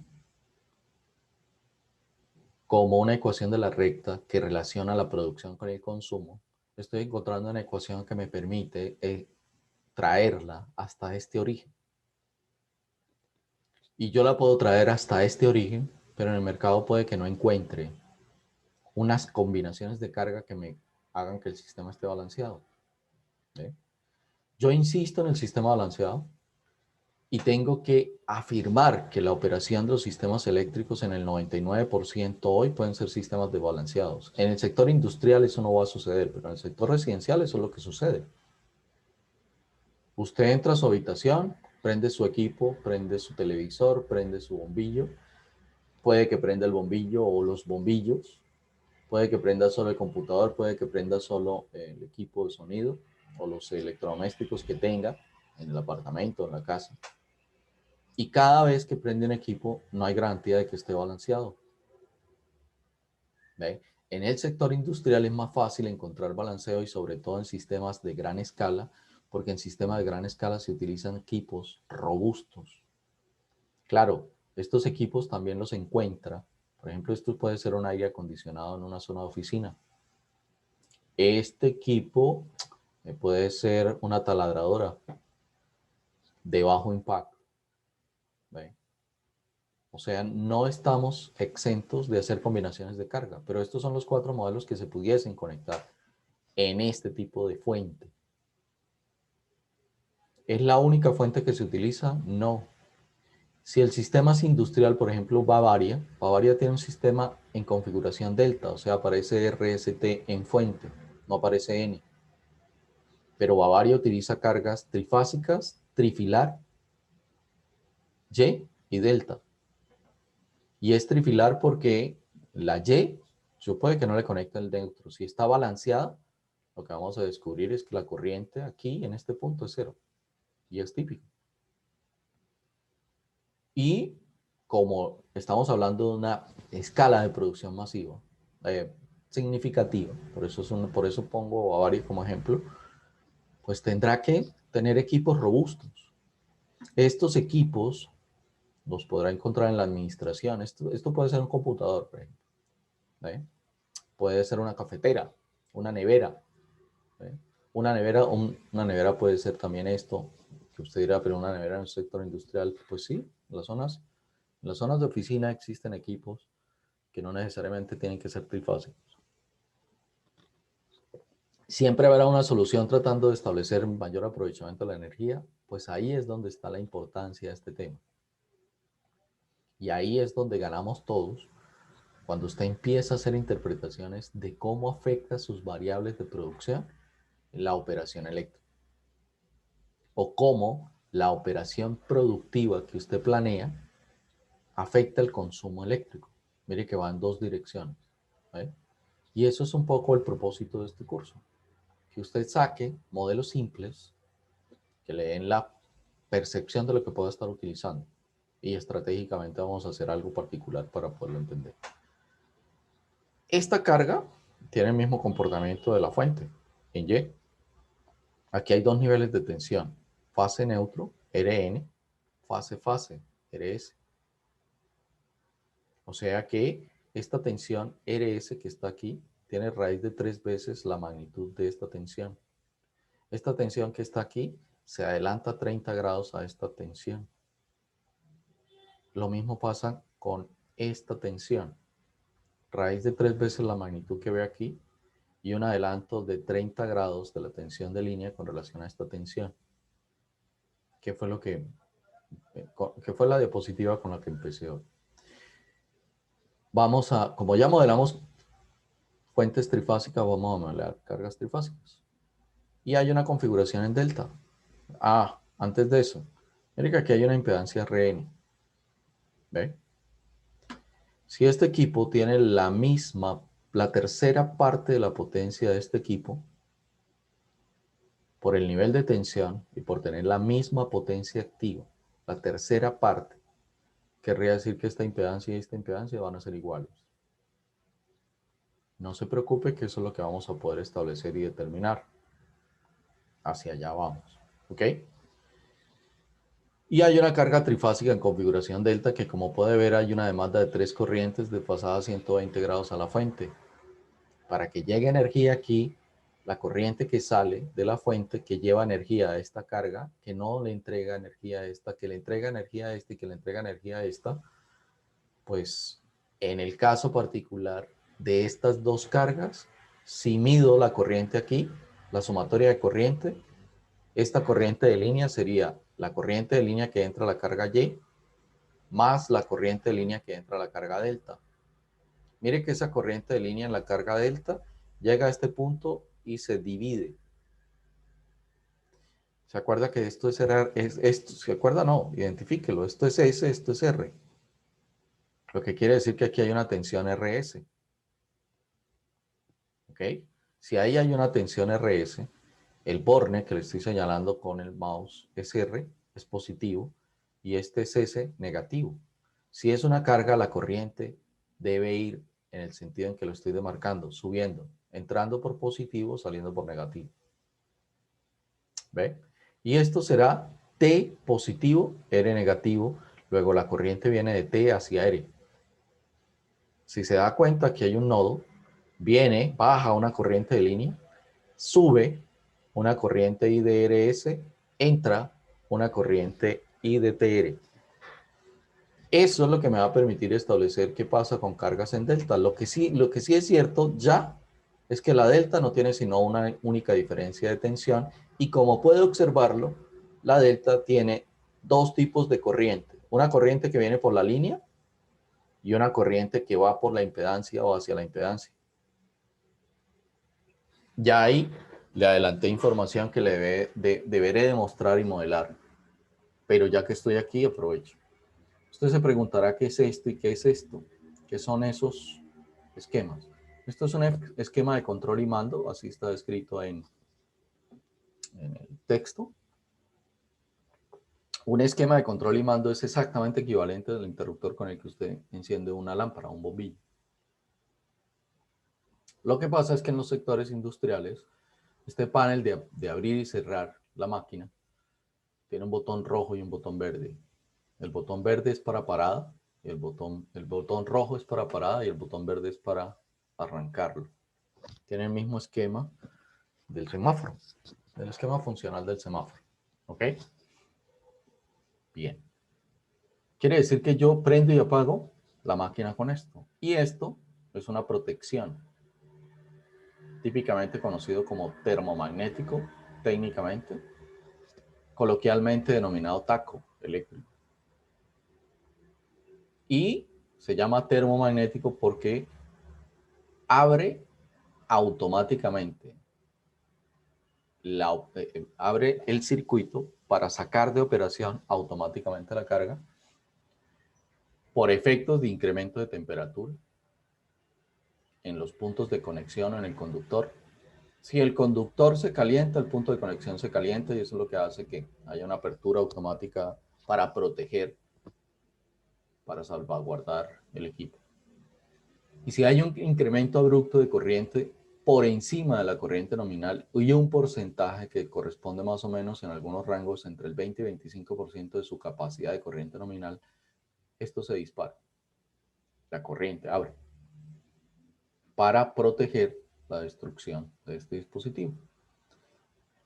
como una ecuación de la recta que relaciona la producción con el consumo, estoy encontrando una ecuación que me permite traerla hasta este origen. Y yo la puedo traer hasta este origen, pero en el mercado puede que no encuentre unas combinaciones de carga que me hagan que el sistema esté balanceado. ¿Sí? Yo insisto en el sistema balanceado y tengo que afirmar que la operación de los sistemas eléctricos en el 99% hoy pueden ser sistemas desbalanceados. En el sector industrial eso no va a suceder, pero en el sector residencial eso es lo que sucede. Usted entra a su habitación, prende su equipo, prende su televisor, prende su bombillo. Puede que prenda el bombillo o los bombillos. Puede que prenda solo el computador, puede que prenda solo el equipo de sonido o los electrodomésticos que tenga en el apartamento, en la casa. Y cada vez que prende un equipo, no hay garantía de que esté balanceado. ¿Ve? En el sector industrial es más fácil encontrar balanceo y sobre todo en sistemas de gran escala, porque en sistemas de gran escala se utilizan equipos robustos. Claro, estos equipos también los encuentra. Por ejemplo, esto puede ser un aire acondicionado en una zona de oficina. Este equipo puede ser una taladradora de bajo impacto. ¿Ve? O sea, no estamos exentos de hacer combinaciones de carga, pero estos son los 4 modelos que se pudiesen conectar en este tipo de fuente. ¿Es la única fuente que se utiliza? No. Si el sistema es industrial, por ejemplo, Bavaria tiene un sistema en configuración delta, o sea, aparece RST en fuente, no aparece N. Pero Bavaria utiliza cargas trifásicas, trifilar, Y y delta. Y es trifilar porque la Y, yo puede que no le conecte el neutro. Si está balanceada, lo que vamos a descubrir es que la corriente aquí en este punto es 0. Y es típico. Y como estamos hablando de una escala de producción masiva, significativa, por eso pongo a Bavaria como ejemplo, pues tendrá que tener equipos robustos. Estos equipos los podrá encontrar en la administración. Esto puede ser un computador, por ejemplo. ¿Eh? Puede ser una cafetera, una nevera. ¿Eh? Una nevera puede ser también esto, que usted dirá, pero una nevera en el sector industrial, pues sí, en las zonas de oficina existen equipos que no necesariamente tienen que ser trifásicos. Siempre habrá una solución tratando de establecer mayor aprovechamiento de la energía, pues ahí es donde está la importancia de este tema. Y ahí es donde ganamos todos, cuando usted empieza a hacer interpretaciones de cómo afecta sus variables de producción la operación eléctrica. O cómo la operación productiva que usted planea afecta el consumo eléctrico. Mire que va en dos direcciones. ¿Eh? Y eso es un poco el propósito de este curso. Que usted saque modelos simples que le den la percepción de lo que pueda estar utilizando. Y estratégicamente vamos a hacer algo particular para poderlo entender. Esta carga tiene el mismo comportamiento de la fuente, en Y. Aquí hay dos niveles de tensión. Fase neutro, Rn, fase, Rs. O sea que esta tensión Rs que está aquí tiene raíz de 3 veces la magnitud de esta tensión. Esta tensión que está aquí se adelanta 30 grados a esta tensión. Lo mismo pasa con esta tensión. Raíz de 3 veces la magnitud que ve aquí y un adelanto de 30 grados de la tensión de línea con relación a esta tensión. ¿Qué fue qué fue la diapositiva con la que empecé hoy? Vamos a, como ya modelamos fuentes trifásicas, vamos a modelar cargas trifásicas. Y hay una configuración en delta. Antes de eso, mire que aquí hay una impedancia Rn. ¿Ve? Si este equipo tiene la tercera parte de la potencia de este equipo, por el nivel de tensión y por tener la misma potencia activa, la tercera parte, querría decir que esta impedancia y esta impedancia van a ser iguales. No se preocupe que eso es lo que vamos a poder establecer y determinar. Hacia allá vamos. ¿Ok? Y hay una carga trifásica en configuración delta que, como puede ver, hay una demanda de 3 corrientes desfasadas 120 grados a la fuente. Para que llegue energía aquí, la corriente que sale de la fuente, que lleva energía a esta carga, que no le entrega energía a esta, que le entrega energía a esta y que le entrega energía a esta, pues en el caso particular de estas dos cargas, si mido la corriente aquí, la sumatoria de corriente, esta corriente de línea sería la corriente de línea que entra a la carga Y más la corriente de línea que entra a la carga delta. Mire que esa corriente de línea en la carga delta llega a este punto y se divide. ¿Se acuerda que esto es R? Esto, ¿se acuerda? No, identifíquelo. Esto es S, esto es R. Lo que quiere decir que aquí hay una tensión RS. ¿Ok? Si ahí hay una tensión RS, el borne que le estoy señalando con el mouse es R, es positivo, y este es S, negativo. Si es una carga, la corriente debe ir en el sentido en que lo estoy demarcando, subiendo, entrando por positivo, saliendo por negativo. ¿Ve? Y esto será T positivo, R negativo, luego la corriente viene de T hacia R. Si se da cuenta que hay un nodo, viene, baja una corriente de línea, sube una corriente IDRS, entra una corriente IDTR. Eso es lo que me va a permitir establecer qué pasa con cargas en delta. Lo que sí es cierto ya es que la delta no tiene sino una única diferencia de tensión y como puede observarlo, la delta tiene dos tipos de corriente. Una corriente que viene por la línea y una corriente que va por la impedancia o hacia la impedancia. Ya ahí le adelanté información que deberé demostrar y modelar. Pero ya que estoy aquí, aprovecho. Usted se preguntará qué es esto y qué es esto. ¿Qué son esos esquemas? Esto es un esquema de control y mando, así está escrito en el texto. Un esquema de control y mando es exactamente equivalente al interruptor con el que usted enciende una lámpara, un bombillo. Lo que pasa es que en los sectores industriales, este panel de abrir y cerrar la máquina tiene un botón rojo y un botón verde. El botón verde es para parada, y el botón rojo es para parada y el botón verde es para arrancarlo. Tiene el mismo esquema del semáforo, del esquema funcional del semáforo. ¿Ok? Bien. Quiere decir que yo prendo y apago la máquina con esto. Y esto es una protección, típicamente conocido como termomagnético, técnicamente, coloquialmente denominado taco eléctrico. Y se llama termomagnético porque abre automáticamente, abre el circuito para sacar de operación automáticamente la carga por efectos de incremento de temperatura en los puntos de conexión o en el conductor. Si el conductor se calienta, el punto de conexión se calienta y eso es lo que hace que haya una apertura automática para proteger, para salvaguardar el equipo. Y si hay un incremento abrupto de corriente por encima de la corriente nominal y un porcentaje que corresponde más o menos en algunos rangos entre el 20 y 25% de su capacidad de corriente nominal, esto se dispara. La corriente abre para proteger la destrucción de este dispositivo.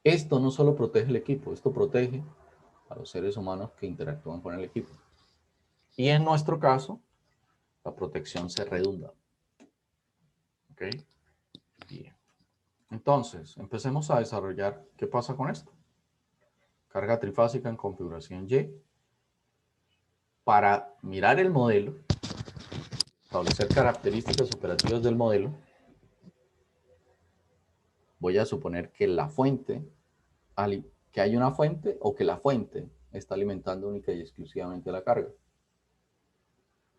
Esto no solo protege el equipo, esto protege a los seres humanos que interactúan con el equipo. Y en nuestro caso, la protección se redunda. ¿Ok? Bien. Entonces, empecemos a desarrollar qué pasa con esto. Carga trifásica en configuración Y. Para mirar el modelo, establecer características operativas del modelo, voy a suponer que la fuente, que hay una fuente o que la fuente está alimentando única y exclusivamente la carga.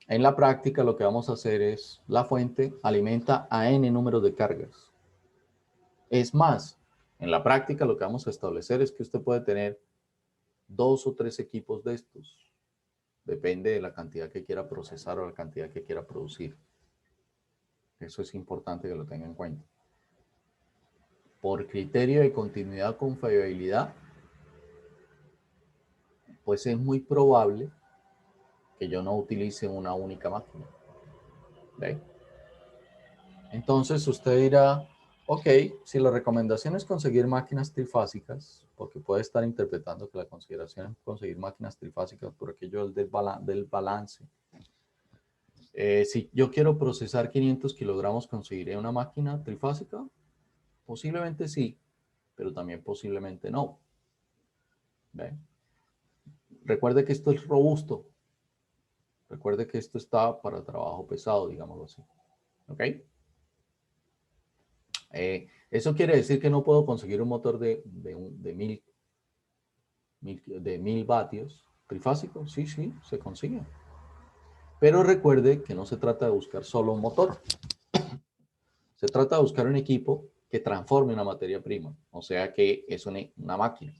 En la práctica lo que vamos a hacer es, la fuente alimenta a n número de cargas. Es más, en la práctica lo que vamos a establecer es que usted puede tener 2 o 3 equipos de estos. Depende de la cantidad que quiera procesar o la cantidad que quiera producir. Eso es importante que lo tenga en cuenta. Por criterio de continuidad o confiabilidad, pues es muy probable que yo no utilice una única máquina. ¿Ve? Entonces usted dirá, Ok, si la recomendación es conseguir máquinas trifásicas, porque puede estar interpretando que la consideración es conseguir máquinas trifásicas por aquello del balance. Si yo quiero procesar 500 kilogramos, ¿conseguiré una máquina trifásica? Posiblemente sí, pero también posiblemente no. ¿Ve? Recuerde que esto es robusto. Recuerde que esto está para trabajo pesado, digámoslo así. ¿Ok? Eso quiere decir que no puedo conseguir un motor de 1000 vatios trifásico. Sí, sí, se consigue. Pero recuerde que no se trata de buscar solo un motor. Se trata de buscar un equipo que transforme una materia prima. O sea que es una máquina.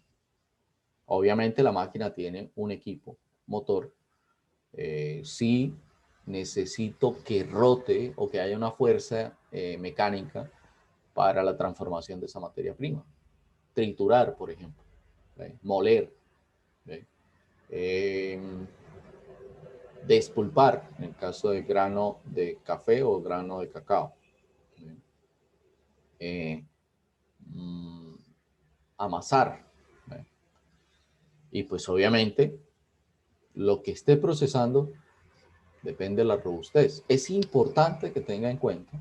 Obviamente la máquina tiene un equipo motor. Si necesito que rote o que haya una fuerza mecánica para la transformación de esa materia prima. Triturar, por ejemplo. ¿Ve? Moler. ¿Ve? Eh, Despulpar, en el caso de grano de café o grano de cacao. Eh, mm, Amasar. ¿Ve? Y pues obviamente lo que esté procesando depende de la robustez. Es importante que tenga en cuenta,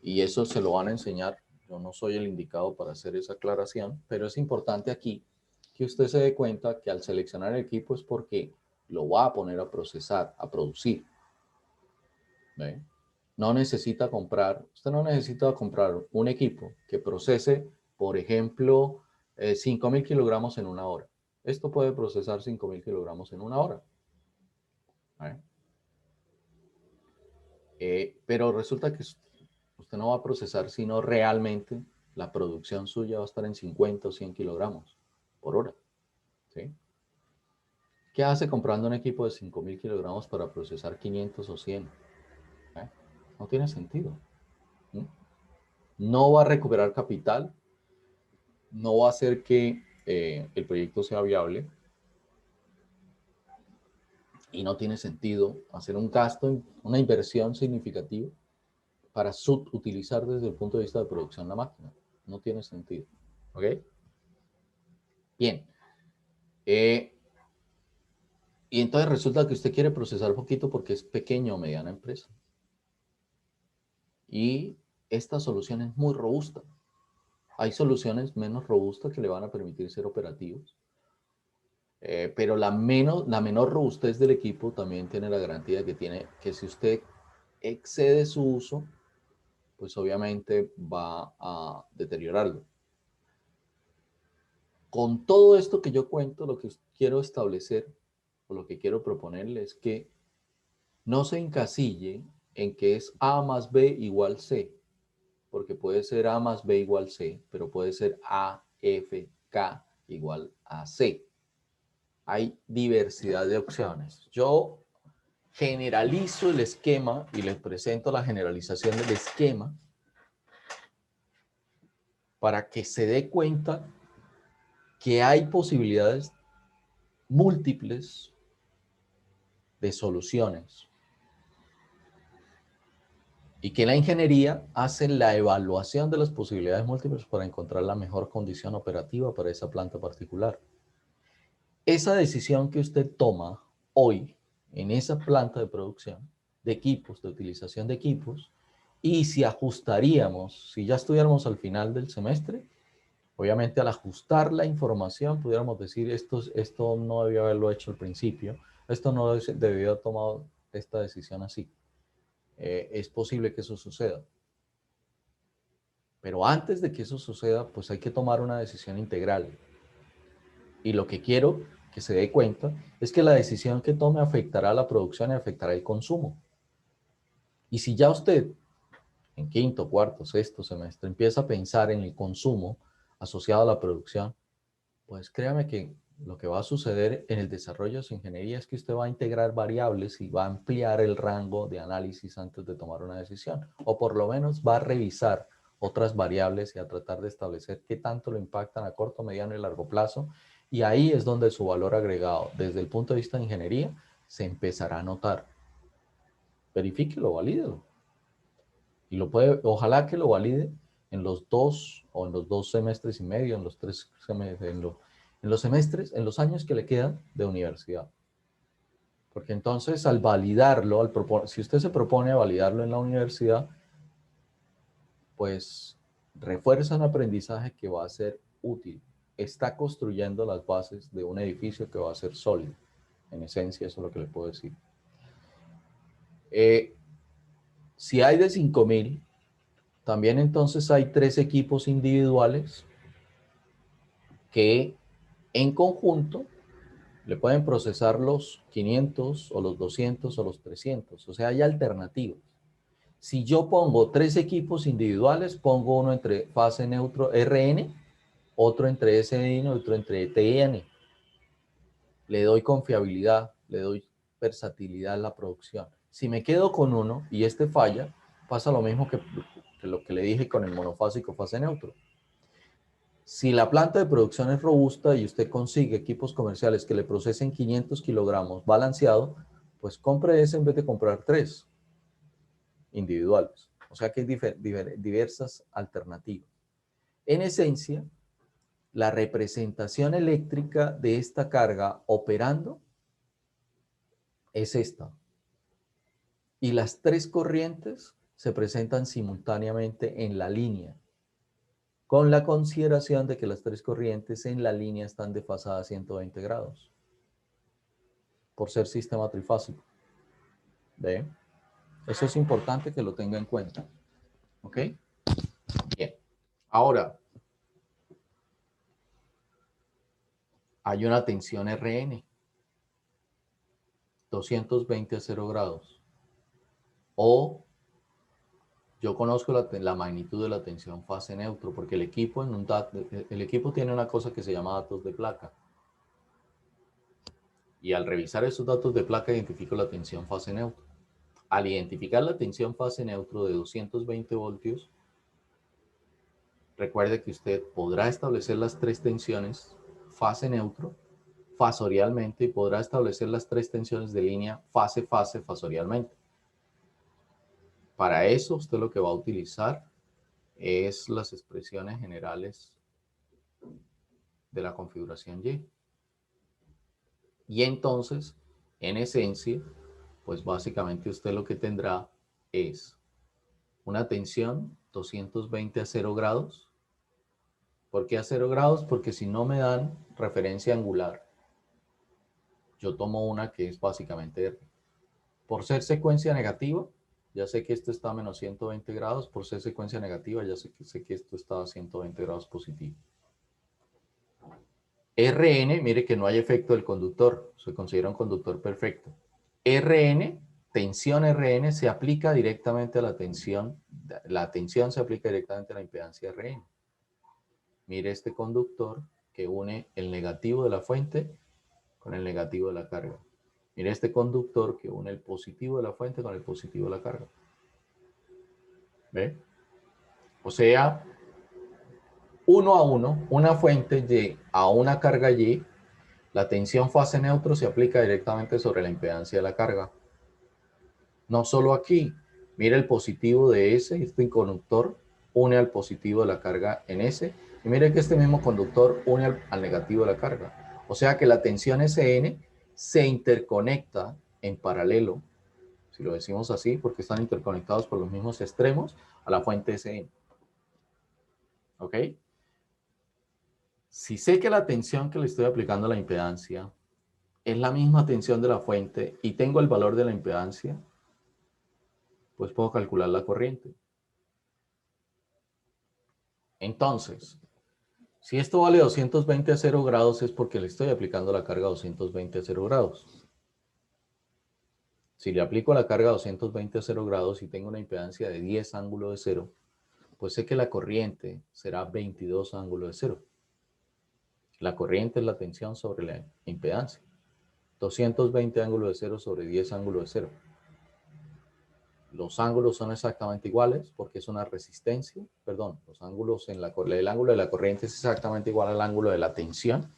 y eso se lo van a enseñar, yo no soy el indicado para hacer esa aclaración, pero es importante aquí que usted se dé cuenta que al seleccionar el equipo es porque lo va a poner a procesar, a producir. ¿Ve? No necesita comprar, usted no necesita comprar un equipo que procese, por ejemplo, 5.000 kilogramos en una hora. Esto puede procesar 5.000 kilogramos en una hora. ¿Ve? Pero resulta que usted no va a procesar, sino realmente la producción suya va a estar en 50 o 100 kilogramos por hora. ¿Sí? ¿Qué hace comprando un equipo de 5.000 kilogramos para procesar 500 o 100? ¿Eh? No tiene sentido. ¿Mm? No va a recuperar capital, no va a hacer que el proyecto sea viable y no tiene sentido hacer un gasto, una inversión significativa para subutilizar desde el punto de vista de producción la máquina. No tiene sentido. ¿Ok? Bien. Eh, y entonces resulta que usted quiere procesar poquito porque es pequeña o mediana empresa. Y esta solución es muy robusta. Hay soluciones menos robustas que le van a permitir ser operativos. Pero la menor robustez del equipo también tiene la garantía que si usted excede su uso, pues obviamente va a deteriorarlo. Con todo esto que yo cuento, lo que quiero establecer o lo que quiero proponerle es que no se encasille en que es A más B igual C, porque puede ser A más B igual C, pero puede ser A, F, K igual a C. Hay diversidad de opciones. Yo generalizo el esquema y les presento la generalización del esquema para que se dé cuenta que hay posibilidades múltiples de soluciones y que la ingeniería hace la evaluación de las posibilidades múltiples para encontrar la mejor condición operativa para esa planta particular. Esa decisión que usted toma hoy en esa planta de producción de equipos, de utilización de equipos, y si ajustaríamos, si ya estuviéramos al final del semestre, obviamente al ajustar la información pudiéramos decir esto no debió haberlo hecho al principio, esto no debió haber tomado esta decisión así. Es posible que eso suceda. Pero antes de que eso suceda, pues hay que tomar una decisión integral. Y lo que quiero que se dé cuenta es que la decisión que tome afectará la producción y afectará el consumo. Y si ya usted en quinto, cuarto, sexto semestre empieza a pensar en el consumo asociado a la producción, pues créame que lo que va a suceder en el desarrollo de su ingeniería es que usted va a integrar variables y va a ampliar el rango de análisis antes de tomar una decisión. O por lo menos va a revisar otras variables y a tratar de establecer qué tanto lo impactan a corto, mediano y largo plazo. Y ahí es donde su valor agregado, desde el punto de vista de ingeniería, se empezará a notar. Verifíquelo, valídelo. Y ojalá que lo valide en los 2 o en los 2 semestres y medio, en los 3 semestres, en los semestres, en los años que le quedan de universidad. Porque entonces al validarlo, si usted se propone validarlo en la universidad, pues refuerza un aprendizaje que va a ser útil. Está construyendo las bases de un edificio que va a ser sólido. En esencia, eso es lo que le puedo decir. Si hay de 5.000, también entonces hay 3 equipos individuales que en conjunto le pueden procesar los 500 o los 200 o los 300. O sea, hay alternativas. Si yo pongo 3 equipos individuales, pongo uno entre fase neutro RN, otro entre SN y otro entre TN. Le doy confiabilidad, le doy versatilidad a la producción. Si me quedo con uno y este falla, pasa lo mismo que lo que le dije con el monofásico fase neutro. Si la planta de producción es robusta y usted consigue equipos comerciales que le procesen 500 kilogramos balanceado, pues compre ese en vez de comprar 3 individuales. O sea que hay diversas alternativas. En esencia, la representación eléctrica de esta carga operando es esta. Y las 3 corrientes se presentan simultáneamente en la línea, con la consideración de que las 3 corrientes en la línea están desfasadas a 120 grados, por ser sistema trifásico. ¿Ve? Eso es importante que lo tenga en cuenta. ¿Ok? Bien. Ahora, hay una tensión RN, 220 a 0 grados. O yo conozco la magnitud de la tensión fase neutro, porque el equipo tiene una cosa que se llama datos de placa. Y al revisar esos datos de placa identifico la tensión fase neutro. Al identificar la tensión fase neutro de 220 voltios, recuerde que usted podrá establecer las 3 tensiones fase neutro fasorialmente y podrá establecer las 3 tensiones de línea fase-fase fasorialmente. Para eso usted lo que va a utilizar es las expresiones generales de la configuración Y. Y entonces, en esencia, pues básicamente usted lo que tendrá es una tensión 220 a 0 grados. ¿Por qué a 0 grados? Porque si no me dan referencia angular, yo tomo una que es básicamente R. Por ser secuencia negativa, ya sé que esto está a menos 120 grados. Por ser secuencia negativa, ya sé que esto está a 120 grados positivo. Rn, mire que no hay efecto del conductor, se considera un conductor perfecto. Rn, tensión Rn se aplica directamente a la tensión se aplica directamente a la impedancia Rn. Mire este conductor que une el negativo de la fuente con el negativo de la carga. Mire este conductor que une el positivo de la fuente con el positivo de la carga. ¿Ve? O sea, 1 a 1, una fuente Y a una carga Y, la tensión fase neutro se aplica directamente sobre la impedancia de la carga. No solo aquí, mire el positivo de este conductor une al positivo de la carga en S, y mire que este mismo conductor une al negativo de la carga. O sea que la tensión SN se interconecta en paralelo, si lo decimos así, porque están interconectados por los mismos extremos, a la fuente SN. ¿Ok? Si sé que la tensión que le estoy aplicando a la impedancia es la misma tensión de la fuente y tengo el valor de la impedancia, pues puedo calcular la corriente. Entonces, si esto vale 220 a 0 grados es porque le estoy aplicando la carga a 220 a 0 grados. Si le aplico la carga a 220 a 0 grados y tengo una impedancia de 10 ángulo de 0, pues sé que la corriente será 22 ángulo de 0. La corriente es la tensión sobre la impedancia. 220 ángulo de 0 sobre 10 ángulo de 0. Los ángulos son exactamente iguales porque es una resistencia. Perdón, los ángulos el ángulo de la corriente es exactamente igual al ángulo de la tensión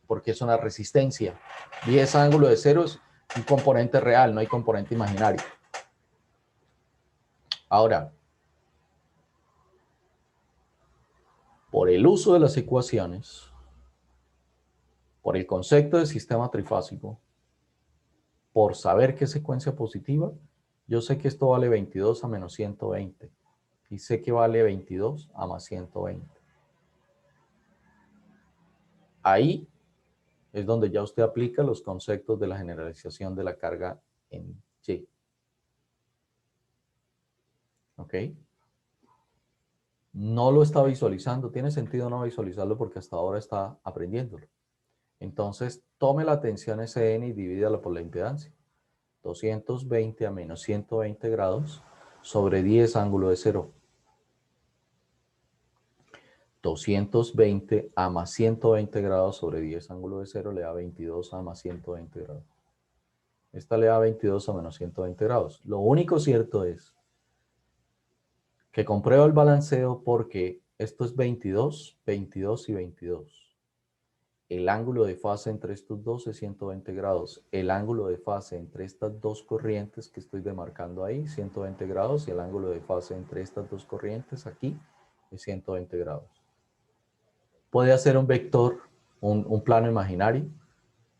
porque es una resistencia. 10 ángulo de 0 es un componente real, no hay componente imaginario. Ahora, Por el uso de las ecuaciones, por el concepto de sistema trifásico, por saber qué es secuencia positiva, yo sé que esto vale 22 a menos 120 y sé que vale 22 a más 120. Ahí es donde ya usted aplica los conceptos de la generalización de la carga en Y. ¿Ok? No lo está visualizando. Tiene sentido no visualizarlo porque hasta ahora está aprendiéndolo. Entonces, tome la tensión Sn y divídala por la impedancia. 220 a menos 120 grados sobre 10 ángulo de 0. 220 a más 120 grados sobre 10 ángulo de 0 le da 22 a más 120 grados. Esta le da 22 a menos 120 grados. Lo único cierto es que compruebo el balanceo porque esto es 22, 22 y 22. El ángulo de fase entre estos dos es 120 grados. El ángulo de fase entre estas dos corrientes que estoy demarcando ahí, 120 grados. Y el ángulo de fase entre estas dos corrientes aquí es 120 grados. Puede hacer un vector, un plano imaginario.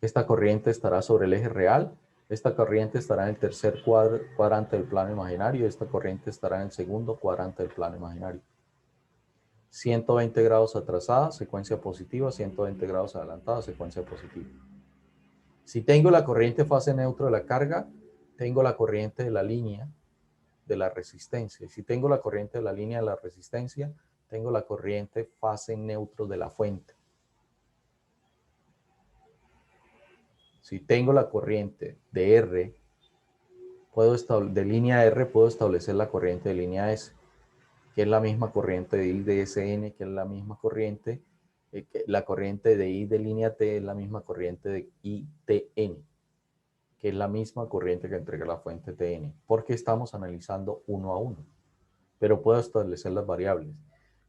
Esta corriente estará sobre el eje real. Esta corriente estará en el tercer cuadrante del plano imaginario. Esta corriente estará en el segundo cuadrante del plano imaginario. 120 grados atrasada, secuencia positiva. 120 grados adelantada, secuencia positiva. Si tengo la corriente fase neutro de la carga, tengo la corriente de la línea de la resistencia. Si tengo la corriente de la línea de la resistencia, tengo la corriente fase neutro de la fuente. Si tengo la corriente de R, de línea R, puedo establecer la corriente de línea S, que es la misma corriente de I de SN, que es la misma corriente, la corriente de I de línea T es la misma corriente de ITN, que es la misma corriente que entrega la fuente TN, porque estamos analizando uno a uno. Pero puedo establecer las variables.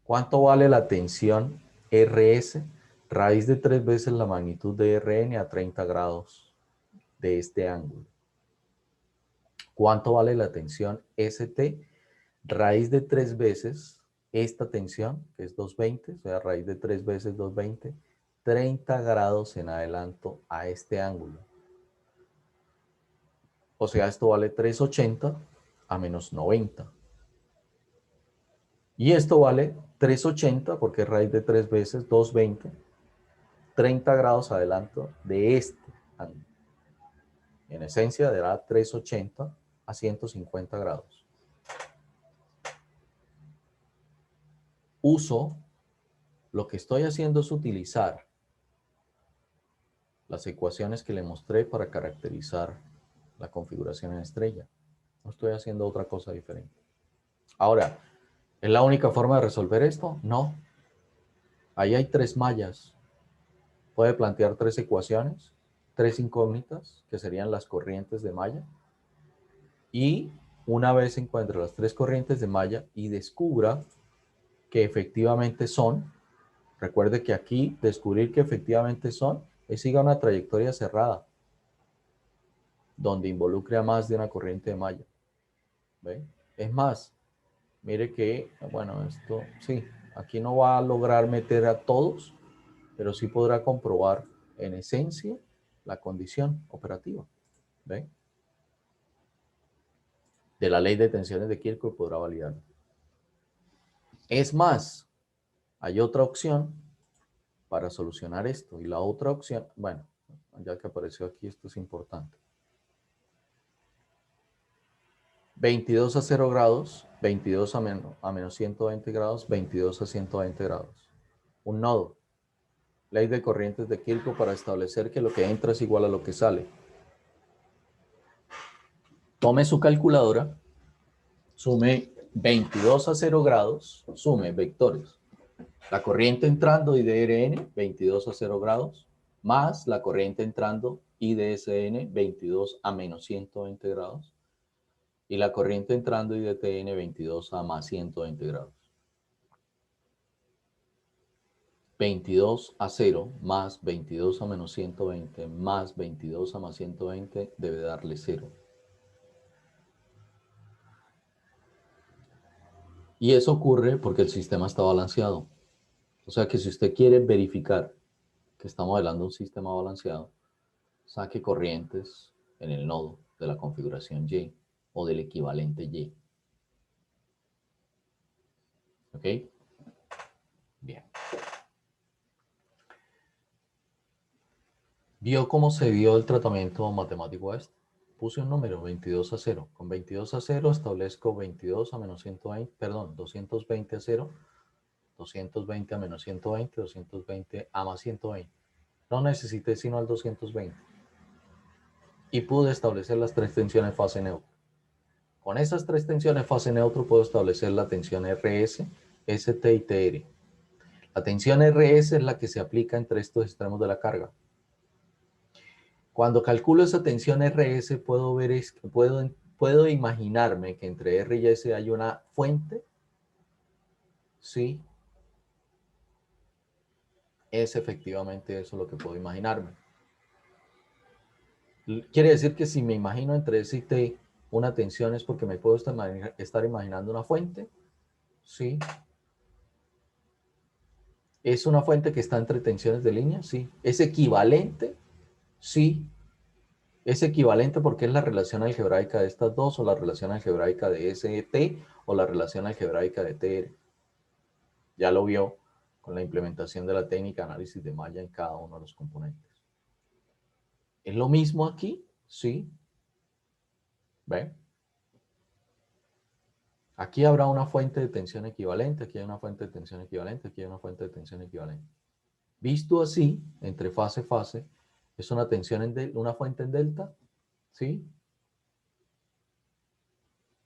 ¿Cuánto vale la tensión RS? Raíz de 3 veces la magnitud de RN a 30 grados de este ángulo. ¿Cuánto vale la tensión ST? Raíz de 3 veces esta tensión, que es 220, o sea, raíz de 3 veces 220, 30 grados en adelanto a este ángulo. O sea, esto vale 380 a menos 90. Y esto vale 380 porque es raíz de 3 veces 220, 30 grados adelanto de este ángulo. En esencia dará 380 a 150 grados. Lo que estoy haciendo es utilizar las ecuaciones que le mostré para caracterizar la configuración en estrella. No estoy haciendo otra cosa diferente. Ahora, ¿es la única forma de resolver esto? No. Ahí hay 3 mallas. Puede plantear 3 ecuaciones, 3 incógnitas, que serían las corrientes de malla. Y una vez encuentre las 3 corrientes de malla y descubra que efectivamente son, recuerde que aquí descubrir que efectivamente son es siga una trayectoria cerrada, donde involucre a más de una corriente de malla. ¿Ve? Es más, mire que, bueno, esto sí, aquí no va a lograr meter a todos, pero sí podrá comprobar en esencia la condición operativa. ¿Ve? De la ley de tensiones de Kirchhoff podrá validarlo. Es más, hay otra opción para solucionar esto. Y la otra opción, bueno, ya que apareció aquí, esto es importante. 22 a 0 grados, 22 a menos 120 grados, 22 a 120 grados. Un nodo. Ley de corrientes de Kirchhoff para establecer que lo que entra es igual a lo que sale. Tome su calculadora, sume 22 a 0 grados, sume vectores. La corriente entrando IDRN, 22 a 0 grados, más la corriente entrando IDSN, 22 a menos 120 grados, y la corriente entrando IDTN, 22 a más 120 grados. 22 a 0 más 22 a menos 120 más 22 a más 120 debe darle 0. Y eso ocurre porque el sistema está balanceado. O sea que si usted quiere verificar que estamos hablando de un sistema balanceado, saque corrientes en el nodo de la configuración Y o del equivalente Y. ¿Ok? Bien. ¿Vio cómo se dio el tratamiento matemático a esto? Puse un número, 22 a 0. Con 22 a 0 establezco 22 a menos 120, perdón, 220 a 0, 220 a menos 120, 220 a más 120. No necesité sino al 220. Y pude establecer las tres tensiones fase neutro. Con esas tres tensiones fase neutro puedo establecer la tensión RS, ST y TR. La tensión RS es la que se aplica entre estos extremos de la carga. Cuando calculo esa tensión RS, puedo imaginarme que entre R y S hay una fuente. Sí, es efectivamente eso lo que puedo imaginarme. Quiere decir que si me imagino entre S y T una tensión es porque me puedo estar imaginando una fuente. Sí. ¿Es una fuente que está entre tensiones de línea? Sí. ¿Es equivalente? Sí. Es equivalente porque es la relación algebraica de estas dos, o la relación algebraica de ST, o la relación algebraica de TR. Ya lo vio con la implementación de la técnica de análisis de malla en cada uno de los componentes. ¿Es lo mismo aquí? Sí. ¿Ve? Aquí habrá una fuente de tensión equivalente, aquí hay una fuente de tensión equivalente, aquí hay una fuente de tensión equivalente. Visto así, entre fase, es una tensión una fuente en delta, ¿sí?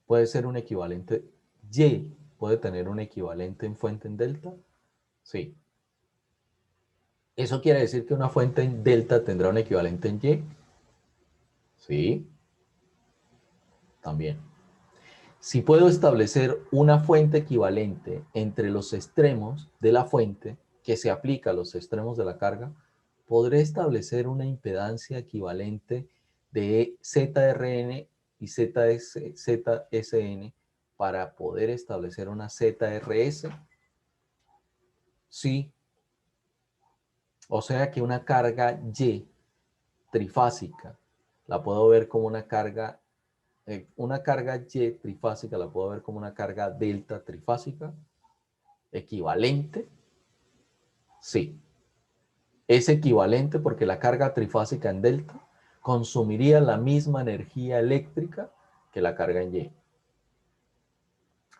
Puede ser un equivalente Y, puede tener un equivalente en fuente en delta, sí. ¿Eso quiere decir que una fuente en delta tendrá un equivalente en Y? Sí, también. Si puedo establecer una fuente equivalente entre los extremos de la fuente que se aplica a los extremos de la carga, podré establecer una impedancia equivalente de ZRN y ZSN para poder establecer una ZRS. Sí, o sea que una carga Y trifásica la puedo ver como una carga Y trifásica la puedo ver como una carga delta trifásica equivalente. Sí, es equivalente porque la carga trifásica en delta consumiría la misma energía eléctrica que la carga en Y.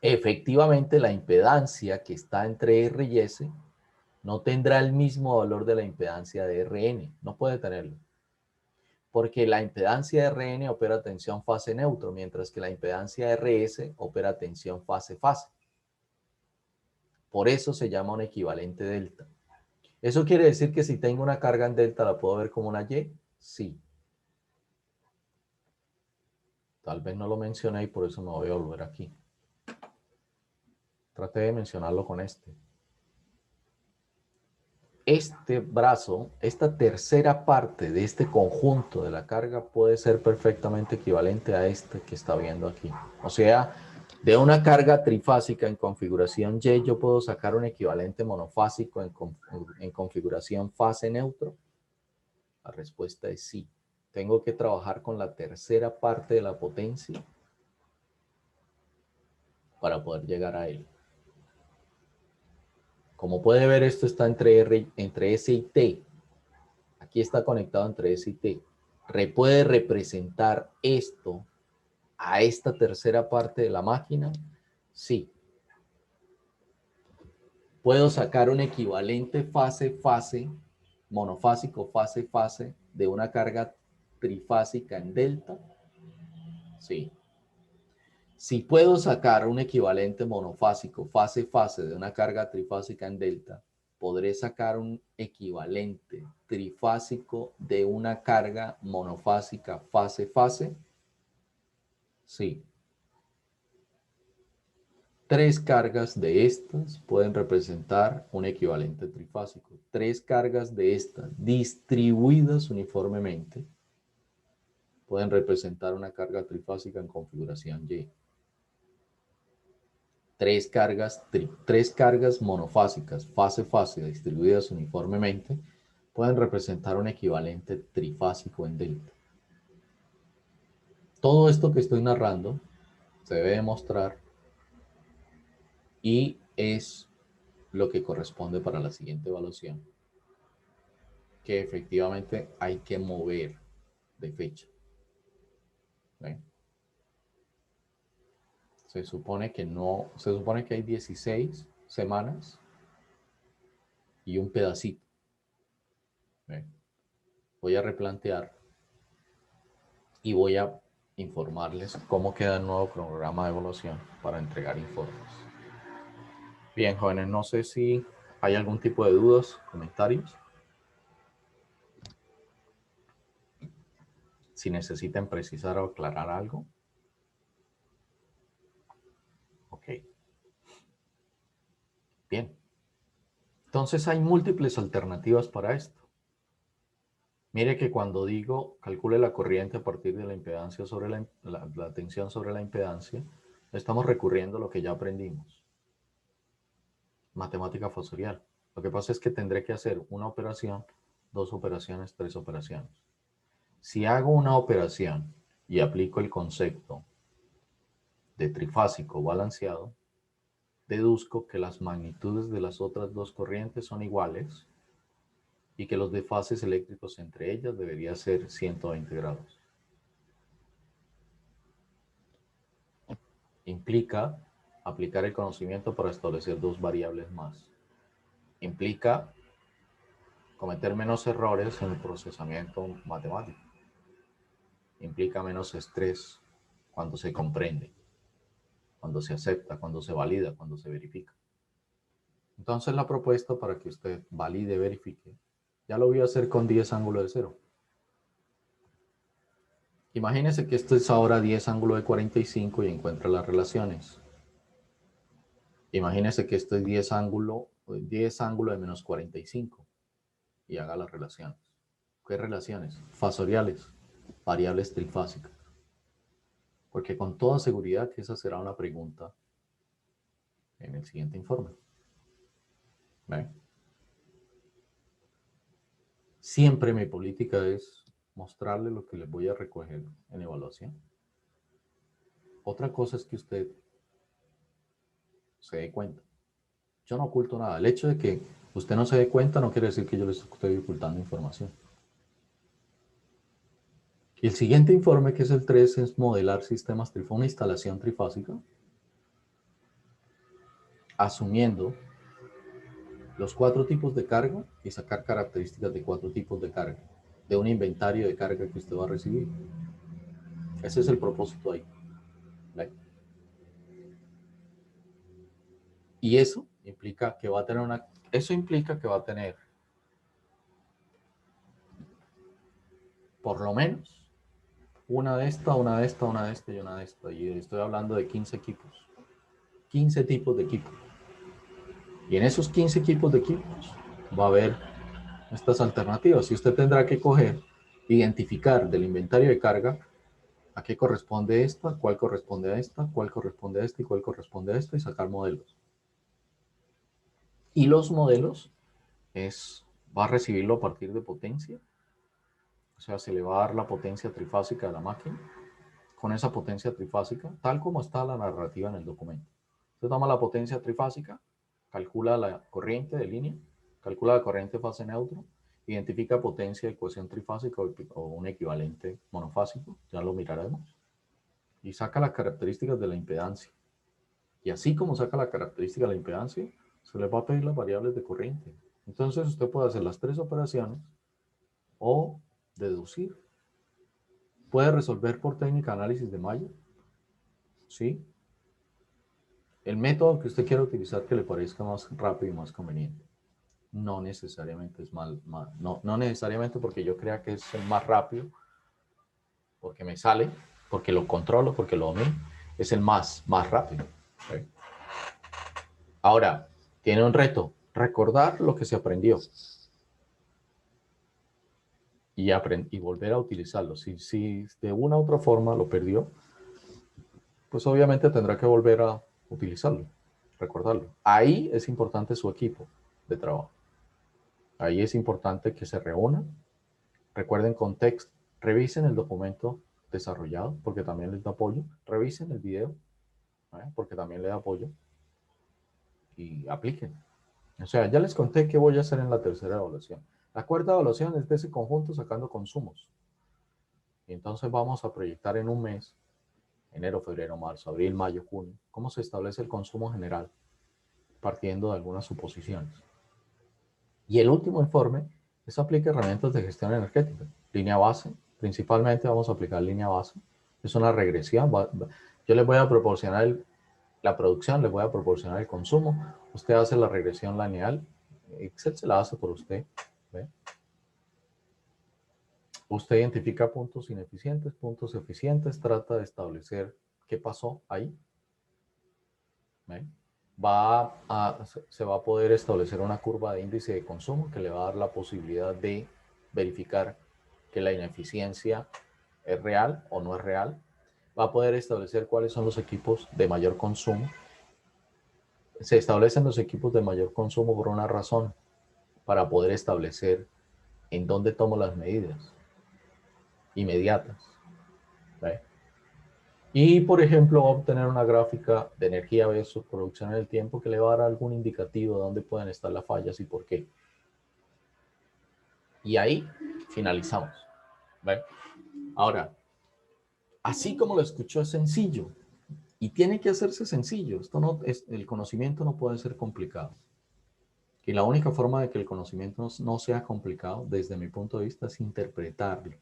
Efectivamente, la impedancia que está entre R y S no tendrá el mismo valor de la impedancia de Rn, no puede tenerlo. Porque la impedancia de Rn opera tensión fase neutro, mientras que la impedancia de RS opera tensión fase-fase. Por eso se llama un equivalente delta. ¿Eso quiere decir que si tengo una carga en delta la puedo ver como una Y? Sí. Tal vez no lo mencioné y por eso me voy a volver aquí. Traté de mencionarlo con este. Este brazo, esta tercera parte de este conjunto de la carga puede ser perfectamente equivalente a este que está viendo aquí. O sea, de una carga trifásica en configuración Y, yo puedo sacar un equivalente monofásico en configuración fase neutro. La respuesta es sí. Tengo que trabajar con la tercera parte de la potencia para poder llegar a él. Como puede ver, esto está entre S y T. Aquí está conectado entre S y T. ¿Puede representar esto a esta tercera parte de la máquina? Sí. ¿Puedo sacar un equivalente fase-fase, monofásico fase-fase, de una carga trifásica en delta? Sí. Si puedo sacar un equivalente monofásico fase-fase de una carga trifásica en delta, podré sacar un equivalente trifásico de una carga monofásica fase-fase. Sí. Tres cargas de estas pueden representar un equivalente trifásico. Tres cargas de estas distribuidas uniformemente pueden representar una carga trifásica en configuración Y. tres cargas monofásicas, fase-fase, distribuidas uniformemente, pueden representar un equivalente trifásico en delta. Todo esto que estoy narrando se debe demostrar y es lo que corresponde para la siguiente evaluación, que efectivamente hay que mover de fecha. ¿Ven? Se supone que hay 16 semanas y un pedacito. ¿Ven? Voy a replantear y voy a informarles cómo queda el nuevo cronograma de evaluación para entregar informes. Bien, jóvenes, no sé si hay algún tipo de dudas, comentarios. Si necesitan precisar o aclarar algo. Ok. Bien. Entonces hay múltiples alternativas para esto. Mire que cuando digo calcule la corriente a partir de la impedancia sobre la tensión sobre la impedancia, estamos recurriendo a lo que ya aprendimos. Matemática fosorial. Lo que pasa es que tendré que hacer una operación, dos operaciones, tres operaciones. Si hago una operación y aplico el concepto de trifásico balanceado, deduzco que las magnitudes de las otras dos corrientes son iguales y que los desfases eléctricos entre ellas debería ser 120 grados. Implica aplicar el conocimiento para establecer dos variables más. Implica cometer menos errores en el procesamiento matemático. Implica menos estrés cuando se comprende, cuando se acepta, cuando se valida, cuando se verifica. Entonces la propuesta para que usted valide y verifique, ya lo voy a hacer con 10 ángulo de cero. Imagínese que esto es ahora 10 ángulo de 45 y encuentra las relaciones. Imagínese que esto es 10 ángulo de menos 45 y haga las relaciones. ¿Qué relaciones? Fasoriales, variables trifásicas. Porque con toda seguridad que esa será una pregunta en el siguiente informe. ¿Ven? Siempre mi política es mostrarle lo que les voy a recoger en evaluación. Otra cosa es que usted se dé cuenta. Yo no oculto nada. El hecho de que usted no se dé cuenta no quiere decir que yo le estoy ocultando información. Y el siguiente informe, que es el 3, es modelar sistemas una instalación trifásica, asumiendo los 4 tipos de carga y sacar características de 4 tipos de carga, de un inventario de carga que usted va a recibir. Ese es el propósito ahí. ¿Ve? Y eso implica que va a tener por lo menos una de esta, una de esta, una de esta y una de esta. Y estoy hablando de 15 equipos. 15 tipos de equipos. Y en esos 15 equipos de equipos va a haber estas alternativas. Y usted tendrá que identificar del inventario de carga a qué corresponde esta, cuál corresponde a esta, cuál corresponde a esta y cuál corresponde a esta y sacar modelos. Y los modelos va a recibirlo a partir de potencia. O sea, se le va a dar la potencia trifásica a la máquina. Con esa potencia trifásica, tal como está la narrativa en el documento. Usted toma la potencia trifásica, calcula la corriente de línea, calcula la corriente fase neutro, identifica potencia de ecuación trifásica o un equivalente monofásico, ya lo miraremos, y saca las características de la impedancia. Y así como saca la característica de la impedancia, se le va a pedir las variables de corriente. Entonces usted puede hacer las 3 operaciones o deducir. Puede resolver por técnica de análisis de malla, ¿sí? El método que usted quiera utilizar que le parezca más rápido y más conveniente. No necesariamente es no necesariamente porque yo crea que es el más rápido, porque me sale, porque lo controlo, porque lo domino, es el más rápido. ¿Okay? Ahora, tiene un reto, recordar lo que se aprendió y volver a utilizarlo. Si de una u otra forma lo perdió, pues obviamente tendrá que volver a utilizarlo. recordarlo. Ahí es importante su equipo de trabajo. Ahí es importante que se reúnan, recuerden contexto, revisen el documento desarrollado, porque también les da apoyo, revisen el video, porque también les da apoyo, y apliquen. O sea, ya les conté qué voy a hacer en la tercera evaluación. La cuarta evaluación es de ese conjunto sacando consumos. Y entonces vamos a proyectar en un mes, enero, febrero, marzo, abril, mayo, junio, cómo se establece el consumo general, partiendo de algunas suposiciones. Y el último informe es aplica herramientas de gestión energética. Línea base, principalmente vamos a aplicar línea base. Es una regresión. Yo les voy a proporcionar la producción, les voy a proporcionar el consumo. Usted hace la regresión lineal. Excel se la hace por usted. ¿Ve? Usted identifica puntos ineficientes, puntos eficientes, trata de establecer qué pasó ahí. ¿Ve? Se va a poder establecer una curva de índice de consumo que le va a dar la posibilidad de verificar que la ineficiencia es real o no es real. Va a poder establecer cuáles son los equipos de mayor consumo. Se establecen los equipos de mayor consumo por una razón, para poder establecer en dónde tomo las medidas inmediatas. ¿Ve? Y, por ejemplo, va a obtener una gráfica de energía versus producción en el tiempo que le va a dar algún indicativo de dónde pueden estar las fallas y por qué. Y ahí finalizamos. ¿Ve? Ahora, así como lo escuchó, es sencillo. Y tiene que hacerse sencillo. El conocimiento no puede ser complicado. Y la única forma de que el conocimiento no sea complicado, desde mi punto de vista, es interpretarlo.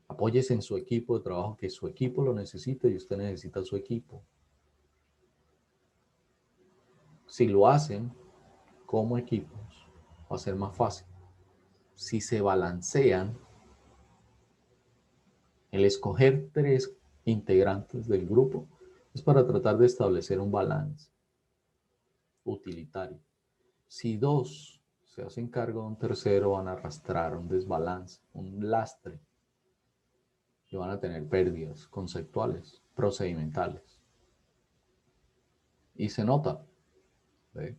Apóyese en su equipo de trabajo, que su equipo lo necesite y usted necesita su equipo. Si lo hacen como equipos, va a ser más fácil. Si se balancean, el escoger 3 integrantes del grupo es para tratar de establecer un balance utilitario. Si 2 se hacen cargo de un tercero, van a arrastrar un desbalance, un lastre, y van a tener pérdidas conceptuales, procedimentales. Y se nota. ¿Ve?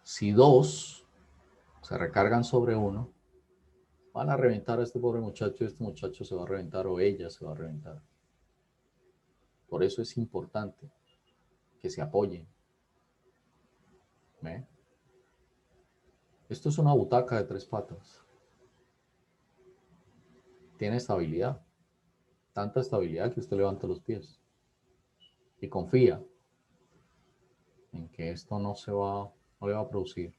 Si 2 se recargan sobre uno, van a reventar a este pobre muchacho, este muchacho se va a reventar o ella se va a reventar. Por eso es importante que se apoyen. ¿Ve? Esto es una butaca de 3 patas. Tiene estabilidad. Tanta estabilidad que usted levanta los pies. Y confía en que esto no le va a producir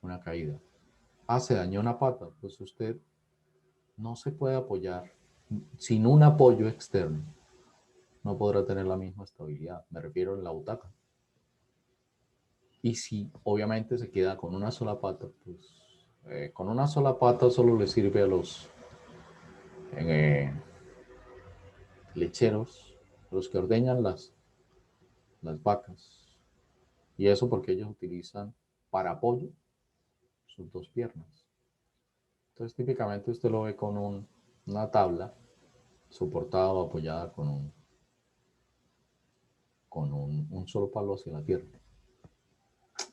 una caída. Se dañó una pata, pues usted no se puede apoyar. Sin un apoyo externo, no podrá tener la misma estabilidad. Me refiero a la butaca. Y si obviamente se queda con una sola pata, pues con una sola pata solo le sirve a los lecheros, los que ordeñan las vacas. Y eso porque ellos utilizan para apoyo sus 2 piernas. Entonces típicamente usted lo ve con una tabla soportada o apoyada con un solo palo hacia la tierra.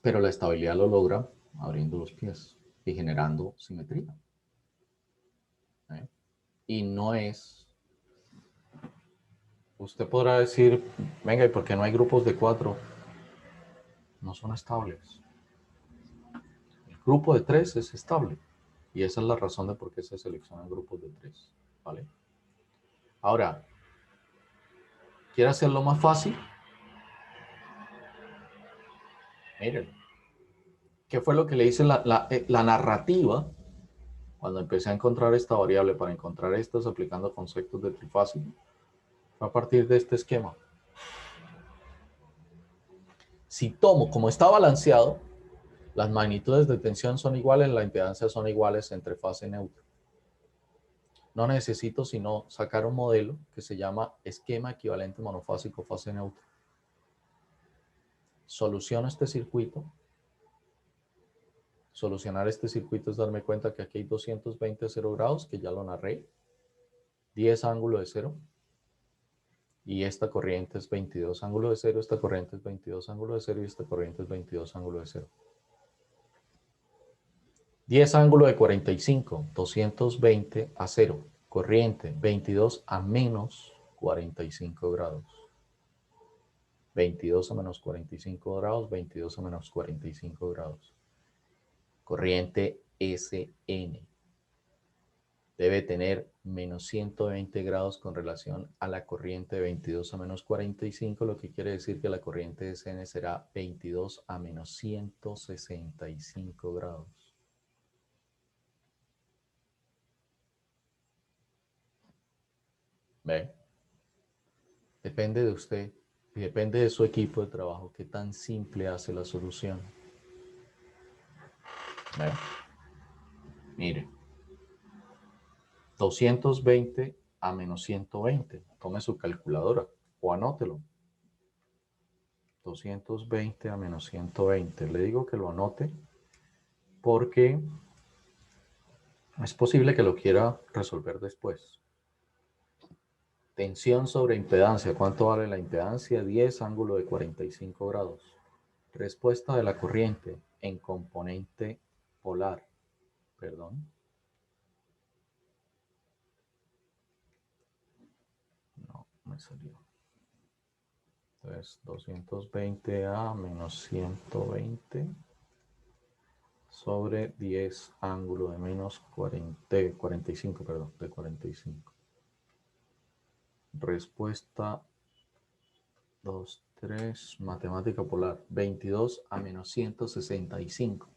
Pero la estabilidad lo logra abriendo los pies y generando simetría. ¿Eh? Y no es... Usted podrá decir, venga, ¿y por qué no hay grupos de 4? No son estables. El grupo de 3 es estable. Y esa es la razón de por qué se seleccionan grupos de 3. ¿Vale? Ahora, ¿quiere hacerlo más fácil? Miren, ¿qué fue lo que le hice la narrativa cuando empecé a encontrar esta variable para encontrar estas aplicando conceptos de trifásico? Fue a partir de este esquema. Si tomo, como está balanceado, las magnitudes de tensión son iguales, las impedancias son iguales entre fase neutra. No necesito sino sacar un modelo que se llama esquema equivalente monofásico fase neutra. Soluciono este circuito. Solucionar este circuito es darme cuenta que aquí hay 220 0 grados, que ya lo narré. 10 ángulo de 0. y esta corriente es 22 ángulo de 0, esta corriente es 22 ángulo de 0 y esta corriente es 22 ángulo de 0. 10 ángulo de 45, 220 a 0. Corriente 22 a menos 45 grados. 22 a menos 45 grados, 22 a menos 45 grados. Corriente SN. Debe tener menos 120 grados con relación a la corriente de 22 a menos 45, lo que quiere decir que la corriente SN será 22 a menos 165 grados. ¿Ve? Depende de usted y depende de su equipo de trabajo qué tan simple hace la solución. ¿Ve? Mire. 220 a menos 120. Tome su calculadora o anótelo. 220 a menos 120. Le digo que lo anote porque es posible que lo quiera resolver después. Tensión sobre impedancia. ¿Cuánto vale la impedancia? 10 ángulo de 45 grados. Respuesta de la corriente en componente polar. Perdón. No, me salió. Entonces, 220 a menos 120 sobre 10 ángulo de menos 45, perdón, de 45. Respuesta 2, 3, matemática polar, 22 a menos 165.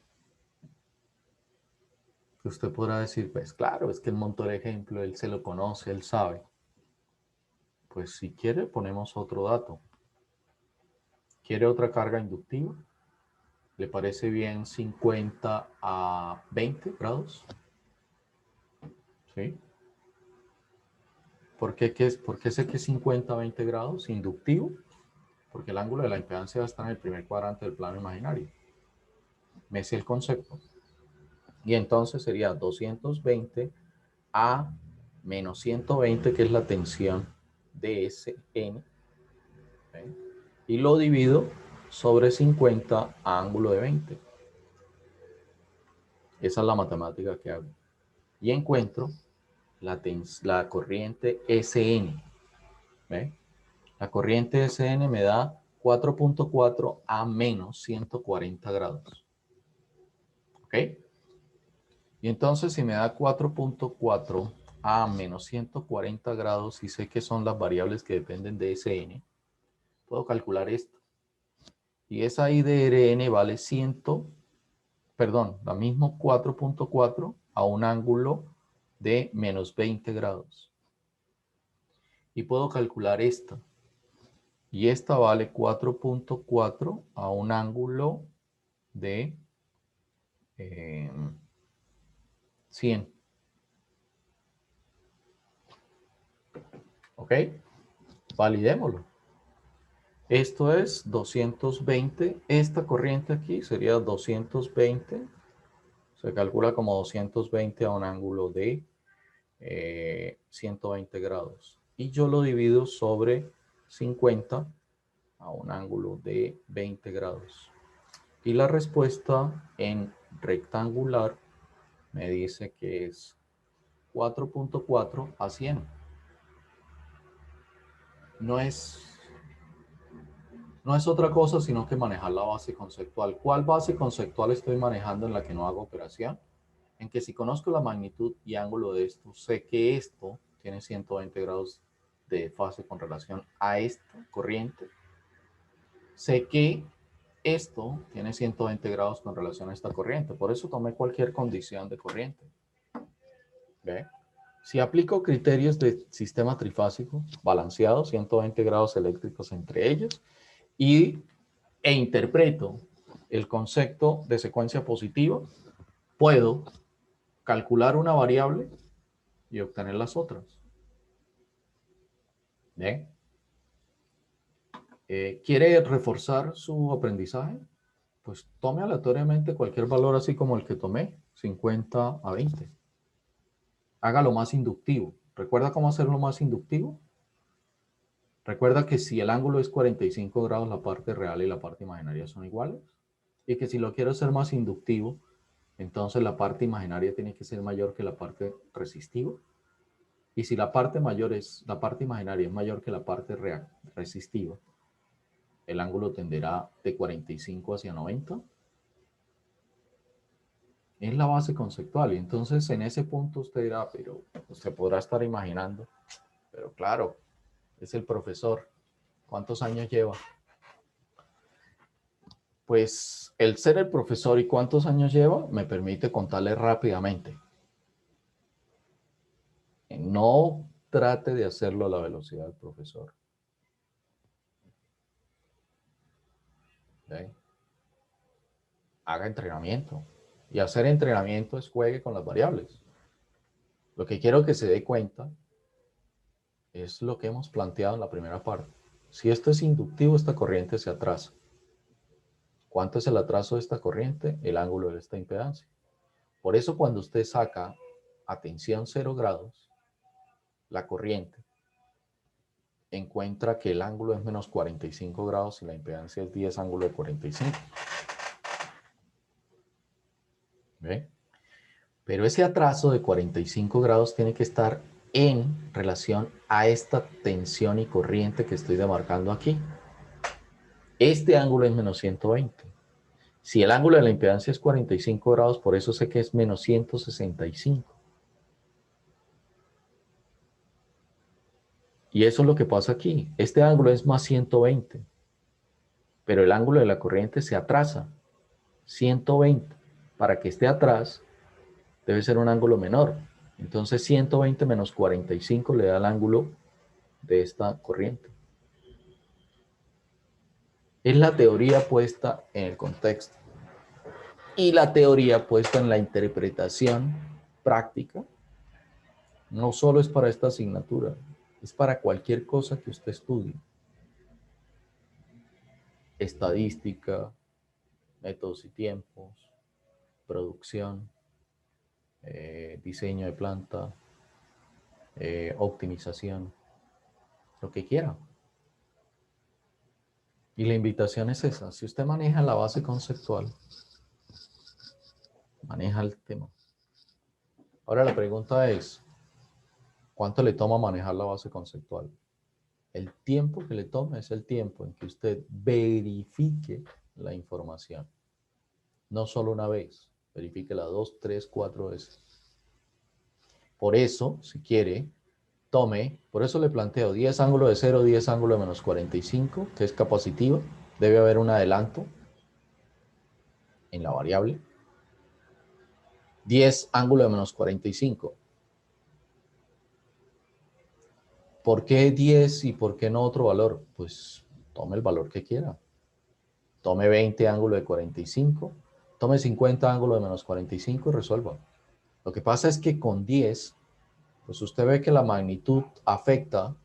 Usted podrá decir, pues claro, es que él montó el ejemplo, él se lo conoce, él sabe. Pues si quiere, ponemos otro dato. ¿Quiere otra carga inductiva? ¿Le parece bien 50 a 20 grados? ¿Sí? ¿Por qué sé que es 50 a 20 grados? Inductivo. Porque el ángulo de la impedancia va a estar en el primer cuadrante del plano imaginario. Me sé el concepto. Y entonces sería 220 a menos 120, que es la tensión de Sn. ¿Okay? Y lo divido sobre 50 a ángulo de 20. Esa es la matemática que hago. Y encuentro la corriente Sn. ¿Ve? La corriente Sn me da 4.4 a menos 140 grados. ¿Ok? Y entonces si me da 4.4 a menos 140 grados y sé que son las variables que dependen de Sn, puedo calcular esto. Y esa I de Rn vale la misma 4.4 a un ángulo de menos 20 grados. Y puedo calcular esta. Y esta vale 4.4 a un ángulo de 100. ¿Ok? Validémoslo. Esto es 220. Esta corriente aquí sería 220. Se calcula como 220 a un ángulo de 120 grados. Y yo lo divido sobre 50 a un ángulo de 20 grados. Y la respuesta en rectangular me dice que es 4.4 a 100. No es otra cosa sino que manejar la base conceptual. ¿Cuál base conceptual estoy manejando en la que no hago operación? En que si conozco la magnitud y ángulo de esto, sé que esto tiene 120 grados de fase con relación a esta corriente. Sé que esto tiene 120 grados con relación a esta corriente. Por eso tomé cualquier condición de corriente. ¿Ve? Si aplico criterios de sistema trifásico balanceado, 120 grados eléctricos entre ellos, e interpreto el concepto de secuencia positiva, puedo calcular una variable y obtener las otras. ¿Bien? ¿Quiere reforzar su aprendizaje? Pues tome aleatoriamente cualquier valor así como el que tomé, 50 a 20. Hágalo más inductivo. ¿Recuerda cómo hacerlo más inductivo? Recuerda que si el ángulo es 45 grados, la parte real y la parte imaginaria son iguales. Y que si lo quiero hacer más inductivo, entonces la parte imaginaria tiene que ser mayor que la parte resistiva. Y si la parte imaginaria es mayor que la parte resistiva, el ángulo tenderá de 45 hacia 90. Es la base conceptual. Y entonces en ese punto usted dirá, pero usted podrá estar imaginando, pero claro, es el profesor. ¿Cuántos años lleva? Pues el ser el profesor y cuántos años lleva me permite contarle rápidamente. No trate de hacerlo a la velocidad del profesor. ¿Okay? Haga entrenamiento. Y hacer entrenamiento es juegue con las variables. Lo que quiero que se dé cuenta es lo que hemos planteado en la primera parte. Si esto es inductivo, esta corriente se atrasa. ¿Cuánto es el atraso de esta corriente? El ángulo de esta impedancia. Por eso cuando usted saca a tensión 0 grados, la corriente encuentra que el ángulo es menos 45 grados y la impedancia es 10 ángulo de 45. ¿Ve? Pero ese atraso de 45 grados tiene que estar en relación a esta tensión y corriente que estoy demarcando aquí. Este ángulo es menos 120. Si el ángulo de la impedancia es 45 grados, por eso sé que es menos 165. Y eso es lo que pasa aquí. Este ángulo es más 120, pero el ángulo de la corriente se atrasa 120. Para que esté atrás, debe ser un ángulo menor. Entonces 120 menos 45 le da el ángulo de esta corriente. Es la teoría puesta en el contexto. Y la teoría puesta en la interpretación práctica no solo es para esta asignatura, es para cualquier cosa que usted estudie. Estadística, métodos y tiempos, producción, diseño de planta, optimización, lo que quiera. Y la invitación es esa. Si usted maneja la base conceptual, maneja el tema. Ahora la pregunta es, ¿cuánto le toma manejar la base conceptual? El tiempo que le toma es el tiempo en que usted verifique la información. No solo una vez, verifíquela 2, 3, 4 veces. Por eso, si quiere, tome, por eso le planteo 10 ángulo de 0, 10 ángulo de menos 45, que es capacitiva. Debe haber un adelanto en la variable. 10 ángulo de menos 45. ¿Por qué 10 y por qué no otro valor? Pues tome el valor que quiera. Tome 20 ángulo de 45, tome 50 ángulo de menos 45 y resuelva. Lo que pasa es que con 10, pues usted ve que la magnitud afecta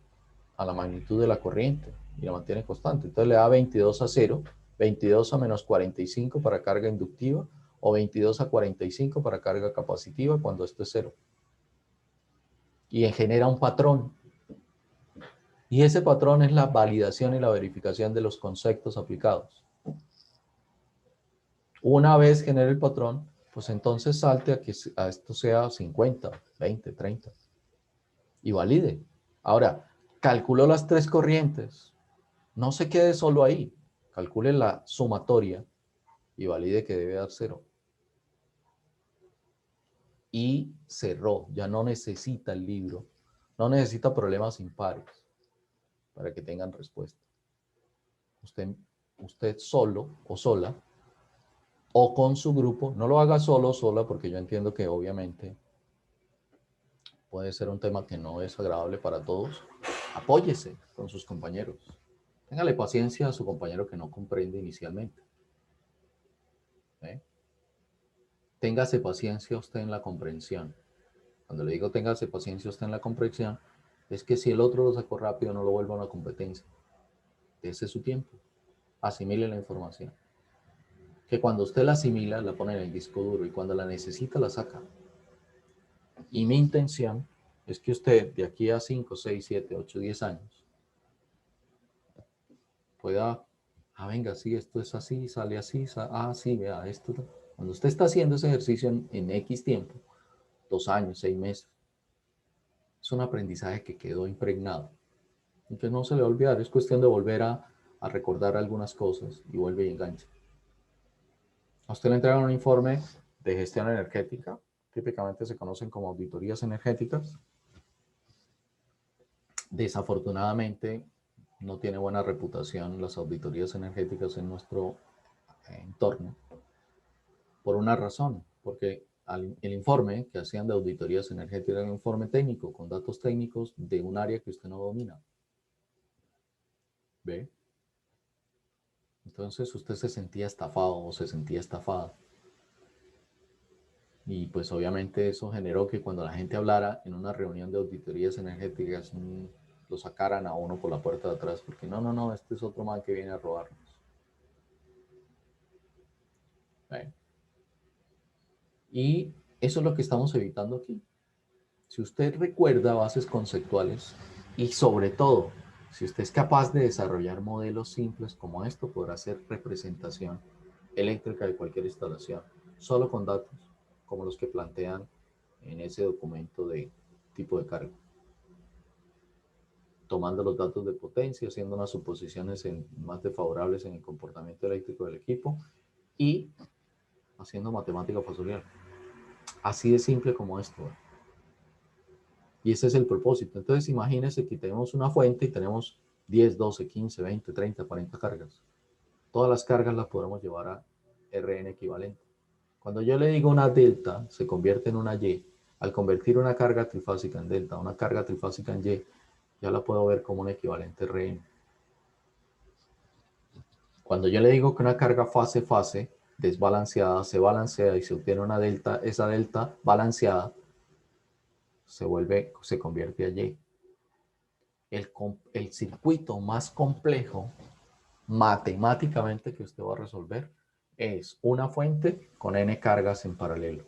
a la magnitud de la corriente y la mantiene constante. Entonces le da 22 a 0, 22 a menos 45 para carga inductiva o 22 a 45 para carga capacitiva cuando esto es 0. Y genera un patrón. Y ese patrón es la validación y la verificación de los conceptos aplicados. Una vez genere el patrón, pues entonces salte a que esto sea 50, 20, 30 y valide. Ahora, calculó las tres corrientes. No se quede solo ahí. Calcule la sumatoria y valide que debe dar 0. Y cerró. Ya no necesita el libro. No necesita problemas impares para que tengan respuesta. Usted solo o sola o con su grupo, no lo haga solo o sola porque yo entiendo que obviamente puede ser un tema que no es agradable para todos. Apóyese con sus compañeros. Téngale paciencia a su compañero que no comprende inicialmente. ¿Eh? Téngase paciencia usted en la comprensión. Cuando le digo téngase paciencia usted en la comprensión, es que si el otro lo sacó rápido, no lo vuelva a una competencia. Ese es su tiempo. Asimile la información. Que cuando usted la asimila, la pone en el disco duro y cuando la necesita, la saca. Y mi intención es que usted, de aquí a 5, 6, 7, 8, 10 años, pueda, venga, sí, esto es así, sale así, sí, vea, esto. Cuando usted está haciendo ese ejercicio en X tiempo, 2 años, 6 meses, es un aprendizaje que quedó impregnado. Entonces no se le va a olvidar, es cuestión de volver a recordar algunas cosas y vuelve y engancha. A usted le entregan un informe de gestión energética, típicamente se conocen como auditorías energéticas. Desafortunadamente no tiene buena reputación las auditorías energéticas en nuestro entorno, por una razón, porque el informe que hacían de auditorías energéticas era un informe técnico, con datos técnicos de un área que usted no domina. ¿Ve? Entonces usted se sentía estafado o se sentía estafada. Y pues obviamente eso generó que cuando la gente hablara en una reunión de auditorías energéticas, lo sacaran a uno por la puerta de atrás, porque no, este es otro man que viene a robarnos. ¿Ve? Y eso es lo que estamos evitando aquí. Si usted recuerda bases conceptuales y sobre todo, si usted es capaz de desarrollar modelos simples como esto, podrá hacer representación eléctrica de cualquier instalación, solo con datos como los que plantean en ese documento de tipo de carga. Tomando los datos de potencia, haciendo unas suposiciones más desfavorables en el comportamiento eléctrico del equipo y haciendo matemática fasorial. Así de simple como esto. Y ese es el propósito. Entonces, imagínense que tenemos una fuente y tenemos 10, 12, 15, 20, 30, 40 cargas. Todas las cargas las podemos llevar a RN equivalente. Cuando yo le digo una delta, se convierte en una Y. Al convertir una carga trifásica en delta, una carga trifásica en Y, ya la puedo ver como un equivalente RN. Cuando yo le digo que una carga fase-fase desbalanceada se balancea y se obtiene una delta, esa delta balanceada se convierte a Y. El circuito más complejo matemáticamente que usted va a resolver es una fuente con n cargas en paralelo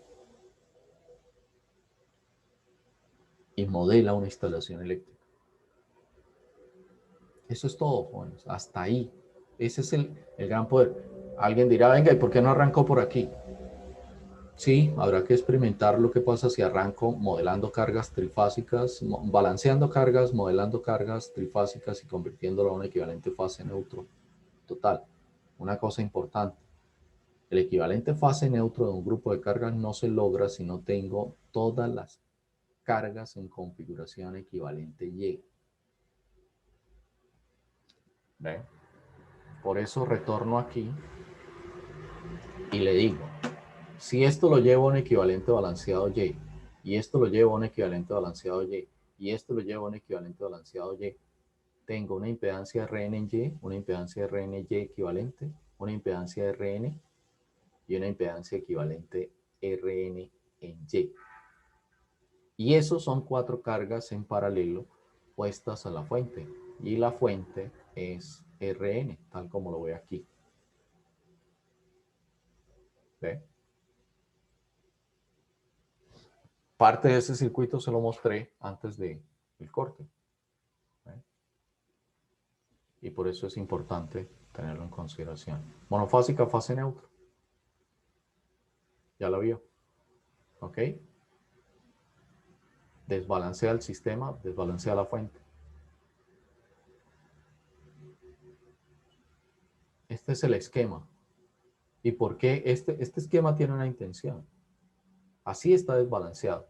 y modela una instalación eléctrica. Eso es todo, jóvenes, hasta ahí. Ese es el gran poder. Alguien dirá, venga, ¿y por qué no arrancó por aquí? Sí, habrá que experimentar lo que pasa si arranco modelando cargas trifásicas, balanceando cargas, modelando cargas trifásicas y convirtiéndolo a un equivalente fase neutro total. Una cosa importante, el equivalente fase neutro de un grupo de cargas no se logra si no tengo todas las cargas en configuración equivalente Y. ¿Ve? Por eso retorno aquí y le digo, si esto lo llevo a un equivalente balanceado Y, y esto lo llevo a un equivalente balanceado Y, y esto lo llevo a un equivalente balanceado Y, tengo una impedancia Rn en Y, una impedancia Rny equivalente, una impedancia Rn y una impedancia equivalente Rn en Y. Y esos son 4 cargas en paralelo puestas a la fuente. Y la fuente es Rn, tal como lo ve aquí. ¿Ve? Parte de ese circuito se lo mostré antes del corte. ¿Ve? Y por eso es importante tenerlo en consideración. Monofásica, fase neutra. Ya lo vio. ¿Ok? Desbalancea el sistema, desbalancea la fuente. Este es el esquema. ¿Y por qué este esquema tiene una intención? Así está desbalanceado.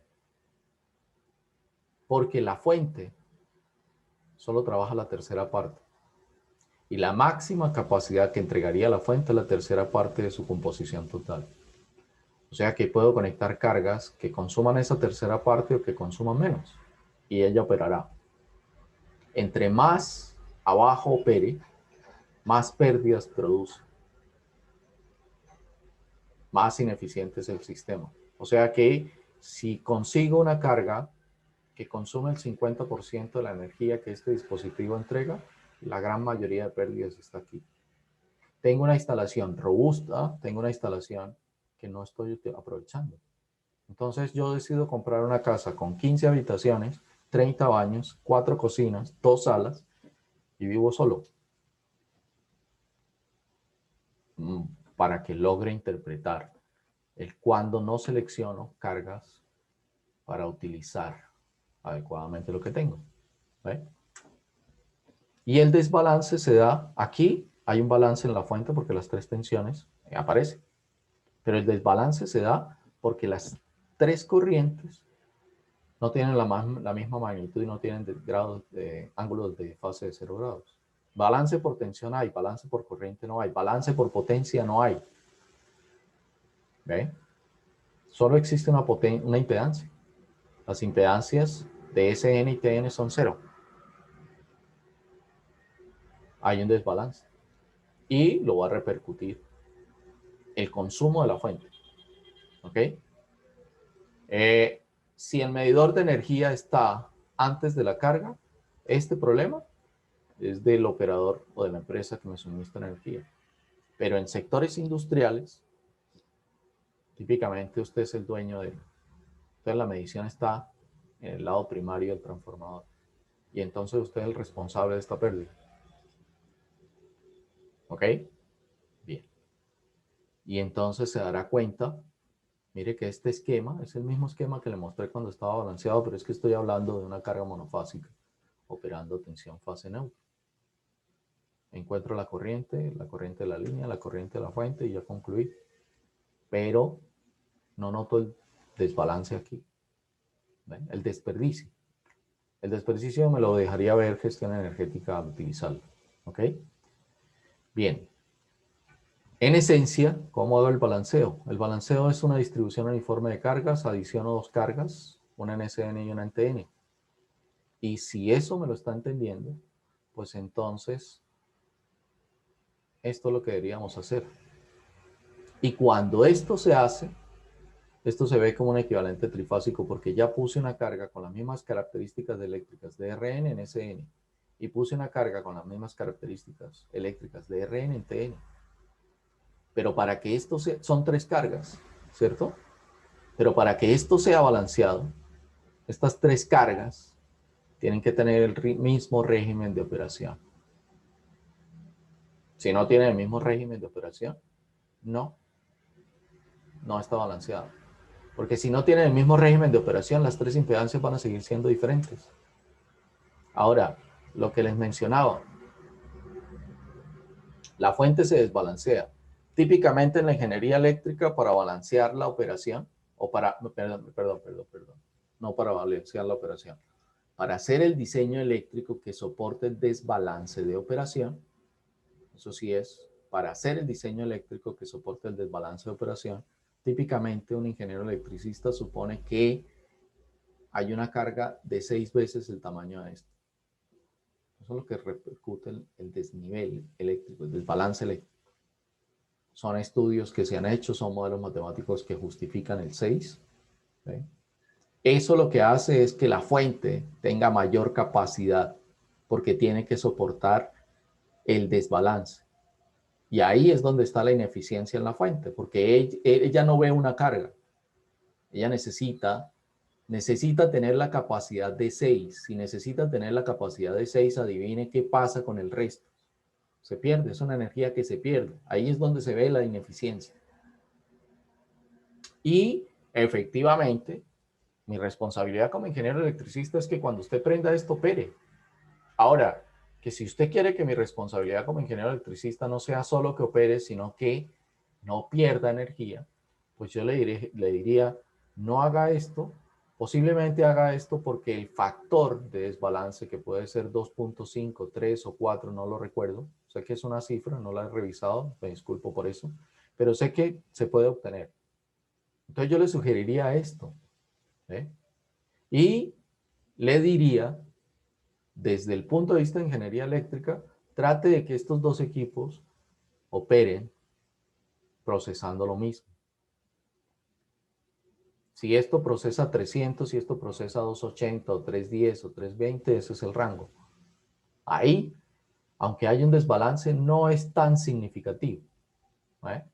Porque la fuente solo trabaja la tercera parte. Y la máxima capacidad que entregaría la fuente es la tercera parte de su composición total. O sea que puedo conectar cargas que consuman esa tercera parte o que consuman menos. Y ella operará. Entre más abajo opere, más pérdidas produce. Más ineficiente es el sistema. O sea que si consigo una carga que consume el 50% de la energía que este dispositivo entrega, la gran mayoría de pérdidas está aquí. Tengo una instalación robusta, tengo una instalación que no estoy aprovechando. Entonces yo decido comprar una casa con 15 habitaciones, 30 baños, 4 cocinas, 2 salas y vivo solo. para que logre interpretar el cuándo no selecciono cargas para utilizar adecuadamente lo que tengo. ¿Ve? Y el desbalance se da aquí, hay un balance en la fuente porque las tres tensiones aparecen, pero el desbalance se da porque las tres corrientes no tienen la misma magnitud y no tienen ángulos de fase de 0 grados. Balance por tensión hay, balance por corriente no hay, balance por potencia no hay. ¿Ve? Solo existe una impedancia. Las impedancias de SN y TN son 0. Hay un desbalance. Y lo va a repercutir el consumo de la fuente. ¿Ok? Si el medidor de energía está antes de la carga, este problema es del operador o de la empresa que me suministra energía. Pero en sectores industriales, típicamente usted es el dueño de... Entonces la medición está en el lado primario del transformador. Y entonces usted es el responsable de esta pérdida. ¿Ok? Bien. Y entonces se dará cuenta, mire que este esquema es el mismo esquema que le mostré cuando estaba balanceado, pero es que estoy hablando de una carga monofásica operando tensión fase neutra. Encuentro la corriente de la línea, la corriente de la fuente y ya concluí. Pero no noto el desbalance aquí. ¿Ven? El desperdicio. El desperdicio me lo dejaría ver gestión energética al utilizarlo. ¿Ok? Bien. En esencia, ¿cómo hago el balanceo? El balanceo es una distribución uniforme de cargas, adiciono dos cargas, una en SN y una en TN. Y si eso me lo está entendiendo, pues entonces esto es lo que deberíamos hacer. Y cuando esto se hace, esto se ve como un equivalente trifásico porque ya puse una carga con las mismas características eléctricas de RN en SN y puse una carga con las mismas características eléctricas de RN en TN. Pero para que esto sea, son tres cargas, ¿cierto? Pero para que esto sea balanceado, estas tres cargas tienen que tener el mismo régimen de operación. Si no tienen el mismo régimen de operación, no está balanceado. Porque si no tienen el mismo régimen de operación, las tres impedancias van a seguir siendo diferentes. Ahora, lo que les mencionaba, la fuente se desbalancea. Típicamente en la ingeniería eléctrica, para balancear la operación, o para, perdón, no para balancear la operación, para hacer el diseño eléctrico que soporte el desbalance de operación, eso sí es, para hacer el diseño eléctrico que soporte el desbalance de operación, típicamente un ingeniero electricista supone que hay una carga de 6 veces el tamaño de esto. Eso es lo que repercute el desnivel eléctrico, el desbalance eléctrico. Son estudios que se han hecho, son modelos matemáticos que justifican el 6. ¿Sí? Eso lo que hace es que la fuente tenga mayor capacidad porque tiene que soportar el desbalance. Y ahí es donde está la ineficiencia en la fuente, porque ella no ve una carga. Ella necesita tener la capacidad de 6. Si necesita tener la capacidad de 6, adivine qué pasa con el resto. Se pierde, es una energía que se pierde. Ahí es donde se ve la ineficiencia. Y efectivamente, mi responsabilidad como ingeniero electricista es que cuando usted prenda esto, opere. Ahora, que si usted quiere que mi responsabilidad como ingeniero electricista no sea solo que opere, sino que no pierda energía, pues yo le diría, no haga esto, posiblemente haga esto porque el factor de desbalance, que puede ser 2.5, 3 o 4, no lo recuerdo, sé que es una cifra, no la he revisado, me disculpo por eso, pero sé que se puede obtener. Entonces yo le sugeriría esto, ¿eh? Y le diría, desde el punto de vista de ingeniería eléctrica, trate de que estos dos equipos operen procesando lo mismo. Si esto procesa 300, si esto procesa 280 o 310 o 320, ese es el rango. Ahí, aunque haya un desbalance, no es tan significativo. ¿Eh?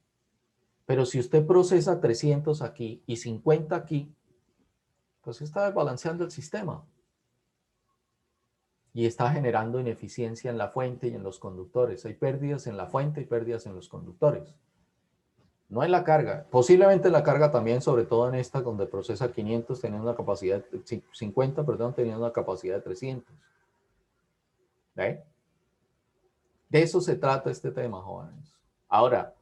Pero si usted procesa 300 aquí y 50 aquí, pues está desbalanceando el sistema. y está generando ineficiencia en la fuente y en los conductores. Hay pérdidas en la fuente y pérdidas en los conductores. No en la carga. Posiblemente en la carga también, sobre todo en esta donde procesa 500 teniendo una capacidad, 50, perdón, teniendo una capacidad de 300. ¿Ve? De eso se trata este tema, jóvenes. Ahora,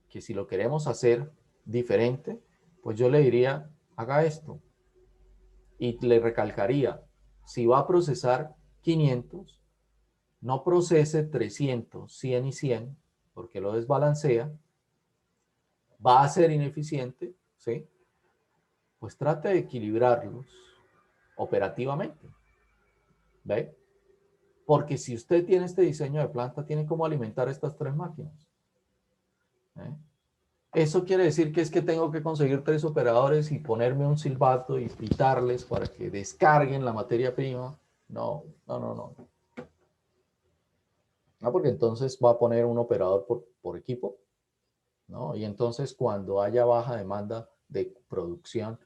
que si lo queremos hacer diferente, pues yo le diría, haga esto. Y le recalcaría, si va a procesar 500, no procese 300, 100 y 100, porque lo desbalancea, va a ser ineficiente, ¿sí? Pues trate de equilibrarlos operativamente, ¿ve? Porque si usted tiene este diseño de planta, tiene cómo alimentar estas tres máquinas. ¿Eh? Eso quiere decir que es que tengo que conseguir 3 operadores y ponerme un silbato y pitarles para que descarguen la materia prima. No, no, no, no. No, porque entonces va a poner un operador por equipo, ¿no? Y entonces cuando haya baja demanda de producción,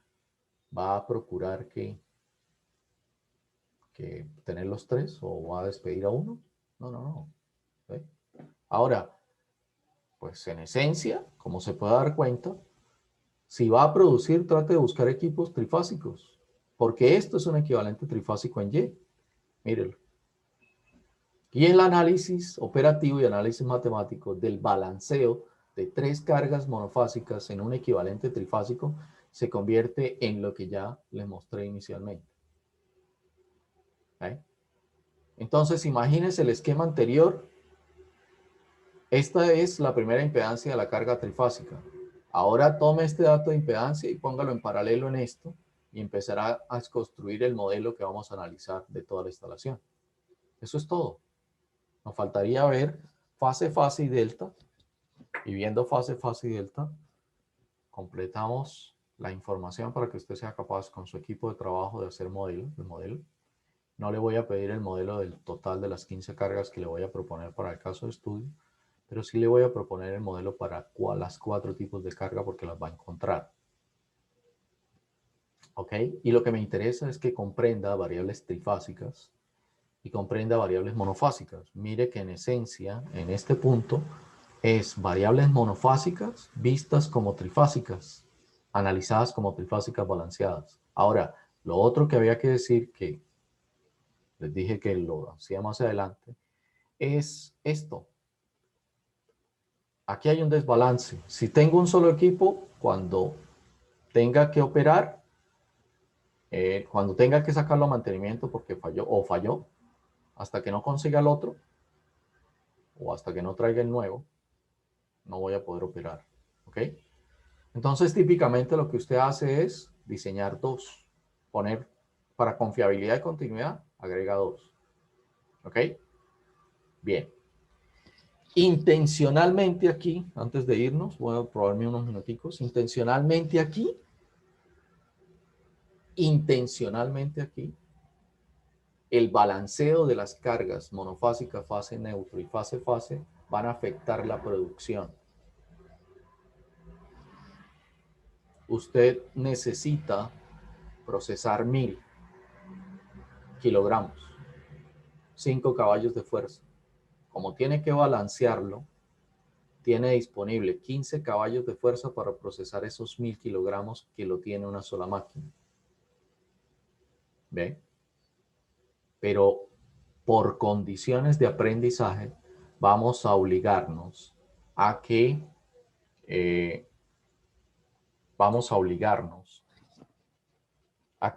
va a procurar que tener los 3 o va a despedir a uno. No, no, no. ¿Sí? Ahora, pues en esencia, como se puede dar cuenta, si va a producir, trate de buscar equipos trifásicos, porque esto es un equivalente trifásico en Y. Mírenlo. Y el análisis operativo y análisis matemático del balanceo de 3 cargas monofásicas en un equivalente trifásico se convierte en lo que ya les mostré inicialmente. ¿Eh? Entonces, imagínense el esquema anterior. Esta es la primera impedancia de la carga trifásica. Ahora tome este dato de impedancia y póngalo en paralelo en esto y empezará a construir el modelo que vamos a analizar de toda la instalación. Eso es todo. Nos faltaría ver fase, fase y delta. Y viendo fase, fase y delta, completamos la información para que usted sea capaz con su equipo de trabajo de hacer el modelo. No le voy a pedir el modelo del total de las 15 cargas que le voy a proponer para el caso de estudio, pero sí le voy a proponer el modelo para las 4 tipos de carga porque las va a encontrar. ¿Ok? Y lo que me interesa es que comprenda variables trifásicas y comprenda variables monofásicas. Mire que en esencia, en este punto, es variables monofásicas vistas como trifásicas, analizadas como trifásicas balanceadas. Ahora, lo otro que había que decir, que les dije que lo hacía más adelante, es esto. Aquí hay un desbalance. Si tengo un solo equipo, cuando tenga que operar, cuando tenga que sacarlo a mantenimiento porque falló, hasta que no consiga el otro, o hasta que no traiga el nuevo, no voy a poder operar. ¿Ok? Entonces, típicamente lo que usted hace es diseñar 2. Poner para confiabilidad y continuidad, agrega 2. ¿Ok? Bien. Intencionalmente aquí, antes de irnos, voy a probarme unos minuticos. Intencionalmente aquí, el balanceo de las cargas monofásica, fase neutro y fase van a afectar la producción. Usted necesita procesar 1000 kilogramos, 5 caballos de fuerza. Como tiene que balancearlo, tiene disponible 15 caballos de fuerza para procesar esos 1000 kilogramos que lo tiene una sola máquina. ¿Ve? Pero por condiciones de aprendizaje vamos a obligarnos a que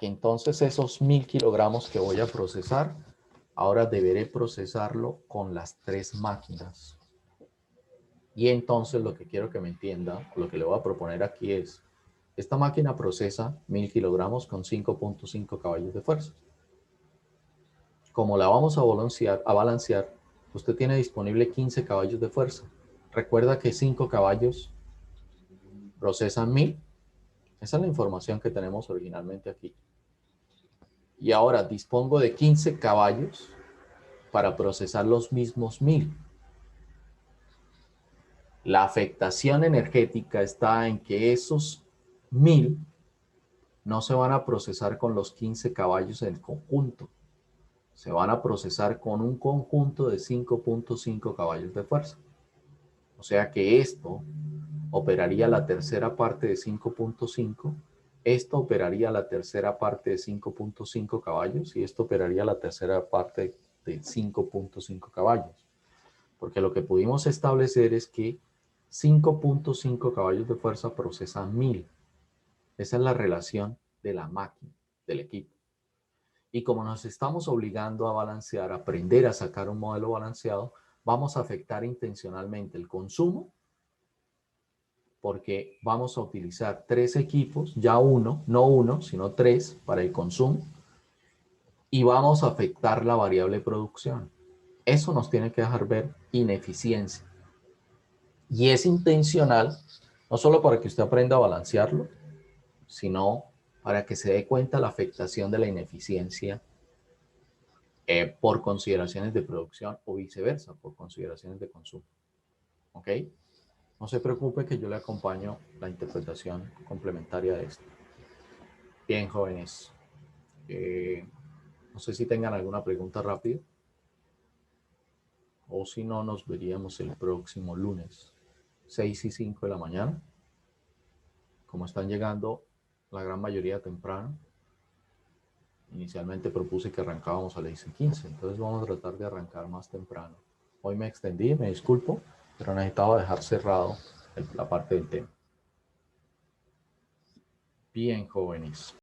entonces esos 1000 kilogramos que voy a procesar, ahora deberé procesarlo con las 3 máquinas. Y entonces lo que quiero que me entienda, lo que le voy a proponer aquí es, esta máquina procesa 1000 kilogramos con 5.5 caballos de fuerza. Como la vamos a balancear, usted tiene disponible 15 caballos de fuerza. Recuerda que 5 caballos procesan 1000. Esa es la información que tenemos originalmente aquí. Y ahora dispongo de 15 caballos para procesar los mismos 1000. La afectación energética está en que esos 1000 no se van a procesar con los 15 caballos en conjunto, se van a procesar con un conjunto de 5.5 caballos de fuerza. O sea que esto operaría la tercera parte de 5.5, esto operaría la tercera parte de 5.5 caballos y esto operaría la tercera parte de 5.5 caballos. Porque lo que pudimos establecer es que 5.5 caballos de fuerza procesan 1000. Esa es la relación de la máquina, del equipo. Y como nos estamos obligando a balancear, a aprender a sacar un modelo balanceado, vamos a afectar intencionalmente el consumo porque vamos a utilizar 3 equipos, ya uno, no uno, sino 3 para el consumo, y vamos a afectar la variable producción. Eso nos tiene que dejar ver ineficiencia. Y es intencional, no solo para que usted aprenda a balancearlo, sino para que se dé cuenta la afectación de la ineficiencia por consideraciones de producción o viceversa, por consideraciones de consumo. ¿Ok? No se preocupe que yo le acompaño la interpretación complementaria de esto. Bien, jóvenes. No sé si tengan alguna pregunta rápida. O si no, nos veríamos el próximo lunes, 6 y 5 de la mañana. Como están llegando la gran mayoría temprano, inicialmente propuse que arrancábamos a las 6:15. Entonces vamos a tratar de arrancar más temprano. Hoy me extendí, me disculpo, pero necesitaba dejar cerrado la parte del tema. Bien, jóvenes.